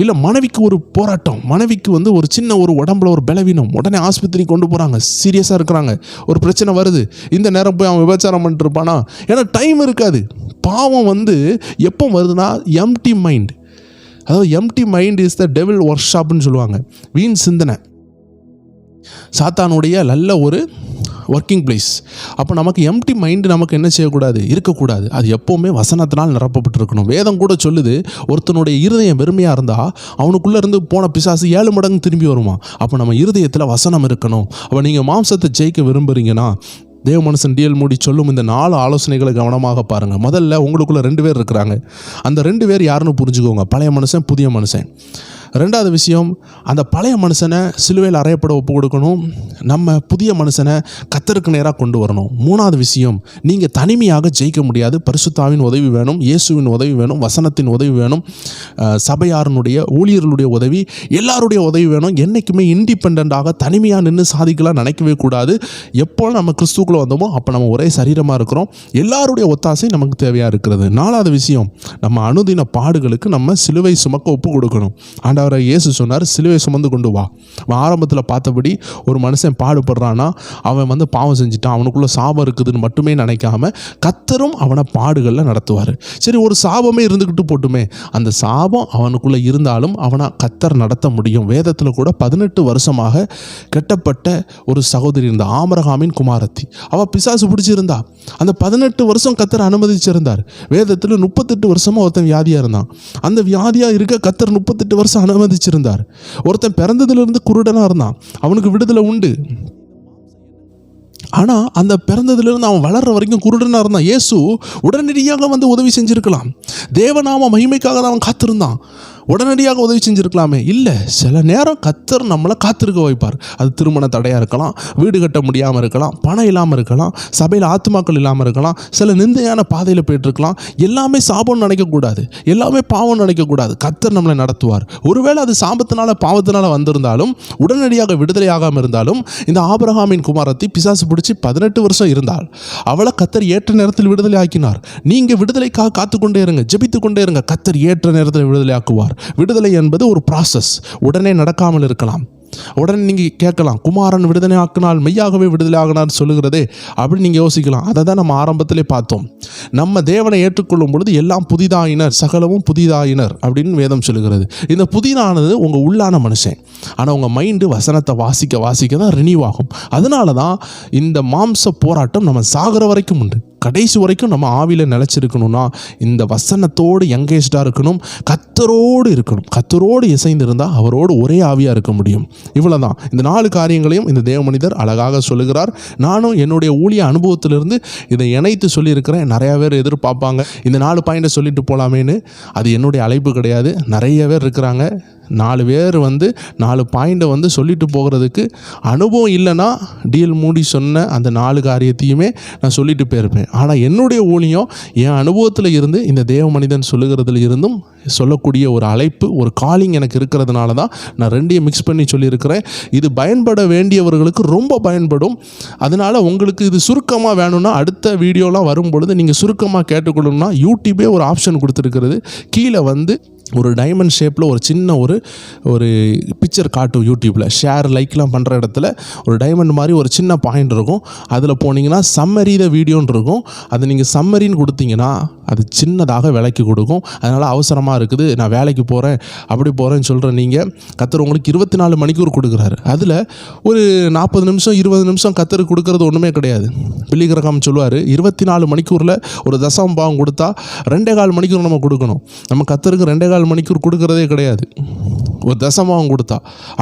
இல்லை மனைவிக்கு ஒரு போராட்டம், மனைவிக்கு ஒரு சின்ன ஒரு உடம்புல ஒரு பலவீனம், உடனே ஆஸ்பத்திரி கொண்டு போகிறாங்க, சீரியஸாக இருக்கிறாங்க, ஒரு பிரச்சனை வருது, இந்த நேரம் போய் அவன் விபச்சாரம் பண்ணிட்டு இருப்பானா? ஏன்னா டைம் இருக்காது. பாவம் எப்போ வருதுன்னா எம்டி மைண்ட். அதாவது empty mind is the devil ஒர்க் ஷாப்னு சொல்லுவாங்க. வீண் சிந்தனை, சாத்தானுடைய நல்ல ஒரு ஒர்க்கிங் பிளேஸ். அப்போ நமக்கு எம்டி மைண்டு நமக்கு என்ன செய்யக்கூடாது, இருக்கக்கூடாது. அது எப்போவுமே வசனத்தினால் நிரப்பப்பட்டிருக்கணும். வேதம் கூட சொல்லுது, ஒருத்தனுடைய இருதயம் வெறுமையாக இருந்தால் அவனுக்குள்ளே இருந்து போன பிசாசு 7 மடங்கு திரும்பி வருமா. அப்போ நம்ம இருதயத்தில் வசனம் இருக்கணும். அப்போ நீங்கள் மாம்சத்தை ஜெயிக்க விரும்புகிறீங்கன்னா தேவ மனுஷன் டிஎல் மூடி சொல்லும் இந்த 4 ஆலோசனைகளை கவனமாக பாருங்கள். முதல்ல உங்களுக்குள்ள 2 பேர் இருக்கிறாங்க. அந்த 2 பேர் யாருன்னு புரிஞ்சுக்கோங்க. பழைய மனுஷன், புதிய மனுஷன். ரெண்டாவது விஷயம், அந்த பழைய மனுஷனை சிலுவையில் அறையப்பட ஒப்பு கொடுக்கணும். நம்ம புதிய மனுஷனை கர்த்தருக்கு நேராக கொண்டு வரணும். மூணாவது விஷயம், நீங்கள் தனிமையாக ஜெயிக்க முடியாது. பரிசுத்தாவின் உதவி வேணும், இயேசுவின் உதவி வேணும், வசனத்தின் உதவி வேணும், சபையாரனுடைய ஊழியர்களுடைய உதவி, எல்லாருடைய உதவி வேணும். என்றைக்குமே இண்டிபெண்டாக தனிமையாக நின்று சாதிக்கலாம் நினைக்கவே கூடாது. எப்போ நம்ம கிறிஸ்துக்குள்ளே வந்தோமோ அப்போ நம்ம ஒரே சரீரமாக இருக்கிறோம். எல்லாருடைய ஒத்தாசை நமக்கு தேவையாக இருக்கிறது. நாலாவது விஷயம், நம்ம அனுதின பாடுகளுக்கு நம்ம சிலுவை சுமக்க ஒப்பு கொடுக்கணும். ஆண்டவரை இயேசு சொன்னார், சிலுவை சுமந்து கொண்டு வா. ஆரம்பத்தில் பார்த்தபடி ஒரு மனுஷன் பாடுபடுறான்னா அவன் பாவம் செஞ்சுட்டான், அவனுக்குள்ள சாபம் இருக்குதுன்னு மட்டுமே நினைக்காம கர்த்தரும் அவனை பாடுகளில் நடத்துவார். சரி, ஒரு சாபமே இருந்துக்கிட்டு போட்டுமே, அந்த சாபம் அவனுக்குள்ளே இருந்தாலும் அவனை கர்த்தர் நடத்த முடியும். வேதத்தில் கூட 18 வருஷமாக கெட்டப்பட்ட ஒரு சகோதரி இருந்தா, ஆபிரகாமின் குமாரத்தி. அவள் பிசாசு பிடிச்சிருந்தா. அந்த 18 வருஷம் கர்த்தர் அனுமதிச்சிருந்தார். வேதத்தில் 38 வருஷமாக ஒருத்தன் வியாதியாக இருந்தான். அந்த வியாதியாக இருக்க கர்த்தர் 38 வருஷம் அனுமதிச்சிருந்தார். ஒருத்தன் பிறந்ததிலிருந்து குருடனாக இருந்தான், அவனுக்கு விடுதலை உண்டு. ஆனால் அந்த பிறந்ததிலிருந்து அவன் வளர்ற வரைக்கும் குருடனாக இருந்தான். இயேசு உடனடியாக உதவி செஞ்சுருக்கலாம். தேவநாம மகிமைக்காக தான் அவன் காத்திருந்தான். உடனடியாக உதவி செஞ்சுருக்கலாமே. இல்லை, சில நேரம் கர்த்தர் நம்மளை காத்திருக்க வைப்பார். அது திருமண தடையாக இருக்கலாம், வீடு கட்ட முடியாமல் இருக்கலாம், பணம் இல்லாமல் இருக்கலாம், சபையில் ஆத்துமாக்கள் இல்லாமல் இருக்கலாம், சில நிந்தையான பாதையில் போயிட்டுருக்கலாம். எல்லாமே சாபம்னு நினைக்கக்கூடாது, எல்லாமே பாவம்னு நினைக்கக்கூடாது. கர்த்தர் நம்மளை நடத்துவார். ஒருவேளை அது சாபத்தினால பாவத்தினால வந்திருந்தாலும், உடனடியாக விடுதலை ஆகாமல் இருந்தாலும், இந்த ஆபிரகாமின் குமாரத்தி பிசாசு பிடிச்சி 18 வருஷம் இருந்தால் அவளை கர்த்தர் ஏற்ற நேரத்தில் விடுதலை ஆக்கினார். நீங்கள் விடுதலைக்காக காத்துக்கொண்டே இருங்க, ஜெபித்து கொண்டே இருங்க. கர்த்தர் ஏற்ற நேரத்தில் விடுதலை ஆக்குவார். விடுதலை என்பது ஒரு ப்ராசஸ், உடனே நடக்காமல் இருக்கலாம். உடனே நீங்கள் கேட்கலாம், குமாரன் விடுதலை ஆக்கினால் மெய்யாகவே விடுதலை ஆகினார் சொல்லுகிறதே அப்படின்னு நீங்கள் யோசிக்கலாம். அதை தான் நம்ம ஆரம்பத்திலே பார்த்தோம். நம்ம தேவனை ஏற்றுக்கொள்ளும் பொழுது எல்லாம் புதிதாயினர், சகலமும் புதிதாயினர் அப்படின்னு வேதம் சொல்லுகிறது. இந்த புதிதானது உங்கள் உள்ளான மனுஷன். ஆனால் உங்கள் மைண்டு வசனத்தை வாசிக்க தான் ரினியூவ் ஆகும். அதனால தான் இந்த மாம்ச போராட்டம் நம்ம சாகிற வரைக்கும் உண்டு. கடைசி வரைக்கும் நம்ம ஆவியில் நிலச்சிருக்கணும்னா இந்த வசனத்தோடு எங்கேஜ்டாக இருக்கணும், கர்த்தரோடு இருக்கணும். கர்த்தரோடு இசைந்து இருந்தால் அவரோடு ஒரே ஆவியாக இருக்க முடியும். இவ்வளோ தான். இந்த 4 காரியங்களையும் இந்த தேவ மனிதர் அழகாக சொல்லுகிறார். நானும் என்னுடைய ஊழிய அனுபவத்திலிருந்து இதை இணைத்து சொல்லியிருக்கிறேன். நிறையா பேர் எதிர்பார்ப்பாங்க, இந்த 4 பாயிண்ட்டை சொல்லிட்டு போகலாமேன்னு. அது என்னுடைய அழைப்பு கிடையாது. நிறைய பேர் இருக்கிறாங்க. 4 பேர் 4 பாயிண்ட்டை சொல்லிட்டு போகிறதுக்கு அனுபவம் இல்லைன்னா டிஎல் மூடி சொன்ன அந்த 4 காரியத்தையுமே நான் சொல்லிட்டு போயிருப்பேன். ஆனால் என்னுடைய ஊழியம் என் அனுபவத்தில் இருந்து இந்த தேவ மனிதன் சொல்லுகிறதுல இருந்தும் சொல்லக்கூடிய ஒரு அழைப்பு, ஒரு காலிங் எனக்கு இருக்கிறதுனால தான் நான் 2ஐயும் மிக்ஸ் பண்ணி சொல்லியிருக்கிறேன். இது பயன்பட வேண்டியவர்களுக்கு ரொம்ப பயன்படும். அதனால் உங்களுக்கு இது சுருக்கமாக வேணும்னா அடுத்த வீடியோலாம் வரும் பொழுது நீங்கள் சுருக்கமாக கேட்டுக்கொள்ளணும்னா யூடியூபே ஒரு ஆப்ஷன் கொடுத்துருக்கிறது. கீழே ஒரு டைமண்ட் ஷேப்பில் ஒரு சின்ன ஒரு பிக்சர் காட்டும் யூடியூப்பில். ஷேர் லைக்லாம் பண்ணுற இடத்துல ஒரு டைமண்ட் மாதிரி ஒரு சின்ன பாயிண்ட் இருக்கும். அதில் போனீங்கன்னா சம்மரி த வீடியோன்னு இருக்கும். அதை நீங்கள் சம்மரின்னு கொடுத்தீங்கன்னா அது சின்னதாக விலைக்கு கொடுக்கும். அதனால் அவசரமாக இருக்குது, நான் வேலைக்கு போகிறேன் அப்படி போகிறேன்னு சொல்கிறேன். நீங்கள் கர்த்தர் உங்களுக்கு 24 மணிக்கூர் கொடுக்குறாரு. அதில் ஒரு 40 நிமிஷம் 20 நிமிஷம் கர்த்தருக்கு கொடுக்கறது ஒன்றுமே கிடையாது. பில்லி கிரகாம் சொல்லுவார், 24 மணிக்கூரில் ஒரு தசம பாகம் கொடுத்தா 2.25 மணிக்கூர் நம்ம கொடுக்கணும். நம்ம கர்த்தருக்கு 2.25 மணிக்கூர் கொடுக்கறதே கிடையாது ஒரு தசமாவும் கொடுத்தா.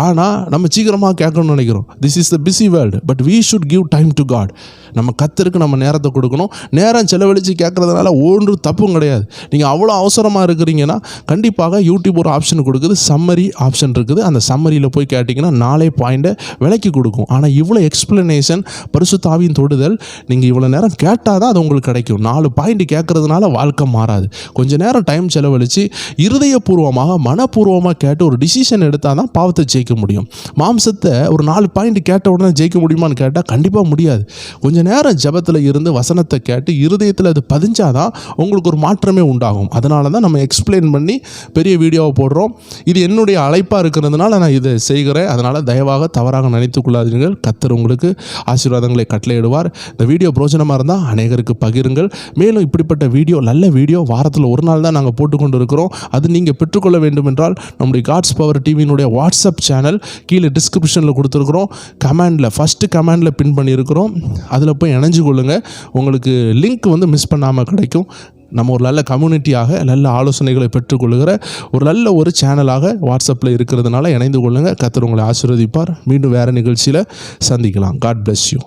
ஆனால் நம்ம சீக்கிரமாக கேட்கணும்னு நினைக்கிறோம். This is the busy world, but we should give time to God. நம்ம கர்த்தருக்கு நம்ம நேரத்தை கொடுக்கணும். நேரம் செலவழித்து கேட்குறதுனால ஒன்று தப்பும் கிடையாது. நீங்கள் அவ்வளோ அவசரமாக இருக்கிறீங்கன்னா கண்டிப்பாக யூடியூப் ஒரு ஆப்ஷன் கொடுக்குது, சம்மரி ஆப்ஷன் இருக்குது. அந்த சம்மரியில் போய் கேட்டிங்கன்னா 4 பாயிண்ட்டை விலைக்கு கொடுக்கும். ஆனால் இவ்வளோ எக்ஸ்பிளனேஷன், பரிசுத்த ஆவியின் தொடுதல் நீங்கள் இவ்வளோ நேரம் கேட்டால் தான் அது உங்களுக்கு கிடைக்கும். 4 பாயிண்ட் கேட்குறதுனால வாழ்க்கை மாறாது. கொஞ்சம் நேரம் டைம் செலவழித்து இருதயபூர்வமாக மனப்பூர்வமாக கேட்டு ஒரு டிசிஷன் எடுத்தால் தான் பாவத்தை ஜெயிக்க முடியும். மாம்சத்தை ஒரு 4 பாயிண்ட் கேட்ட உடனே ஜெயிக்க முடியுமான்னு கேட்டால் கண்டிப்பாக முடியாது. கொஞ்சம் நேரம் ஜெபத்தில் இருந்து வசனத்தை கேட்டு இருதயத்தில் அது பதிஞ்சாதான் உங்களுக்கு ஒரு மாற்றமே உண்டாகும். அதனால தான் நம்ம எக்ஸ்பிளைன் பண்ணி பெரிய வீடியோவை போடுறோம். இது என்னுடைய அழைப்பாக இருக்கிறதுனால நான் இதை செய்கிறேன். அதனால் தயவாக தவறாக நினைத்து கொள்ளாதீர்கள். கர்த்தர் உங்களுக்கு ஆசீர்வாதங்களை கட்டளையிடுவார். இந்த வீடியோ பிரோஜனமாக இருந்தால் அநேகருக்கு பகிருங்கள். மேலும் இப்படிப்பட்ட வீடியோ, நல்ல வீடியோ வாரத்தில் ஒரு நாள் தான் நாங்கள் போட்டுக்கொண்டு இருக்கிறோம். அது நீங்கள் பெற்றுக்கொள்ள வேண்டும் என்றால் நம்முடைய காட்ஸ் பவர் டிவியினுடைய வாட்ஸ்அப் சேனல் கீழே டிஸ்கிரிப்ஷனில் கொடுத்துருக்குறோம். ஃபஸ்ட்டு கமெண்டில் பின் பண்ணியிருக்கிறோம். அதில் போய் இணைஞ்சு கொள்ளுங்கள். உங்களுக்கு லிங்க் மிஸ் பண்ணாமல் கிடைக்கும். நம்ம ஒரு நல்ல கம்யூனிட்டியாக நல்ல ஆலோசனைகளை பெற்றுக்கொள்கிற ஒரு நல்ல ஒரு சேனலாக வாட்ஸ்அப்பில் இருக்கிறதுனால இணைந்து கொள்ளுங்கள். கர்த்தர் உங்களை ஆசீர்வதிப்பார். மீண்டும் வேறு நிகழ்ச்சியில் சந்திக்கலாம். God bless you.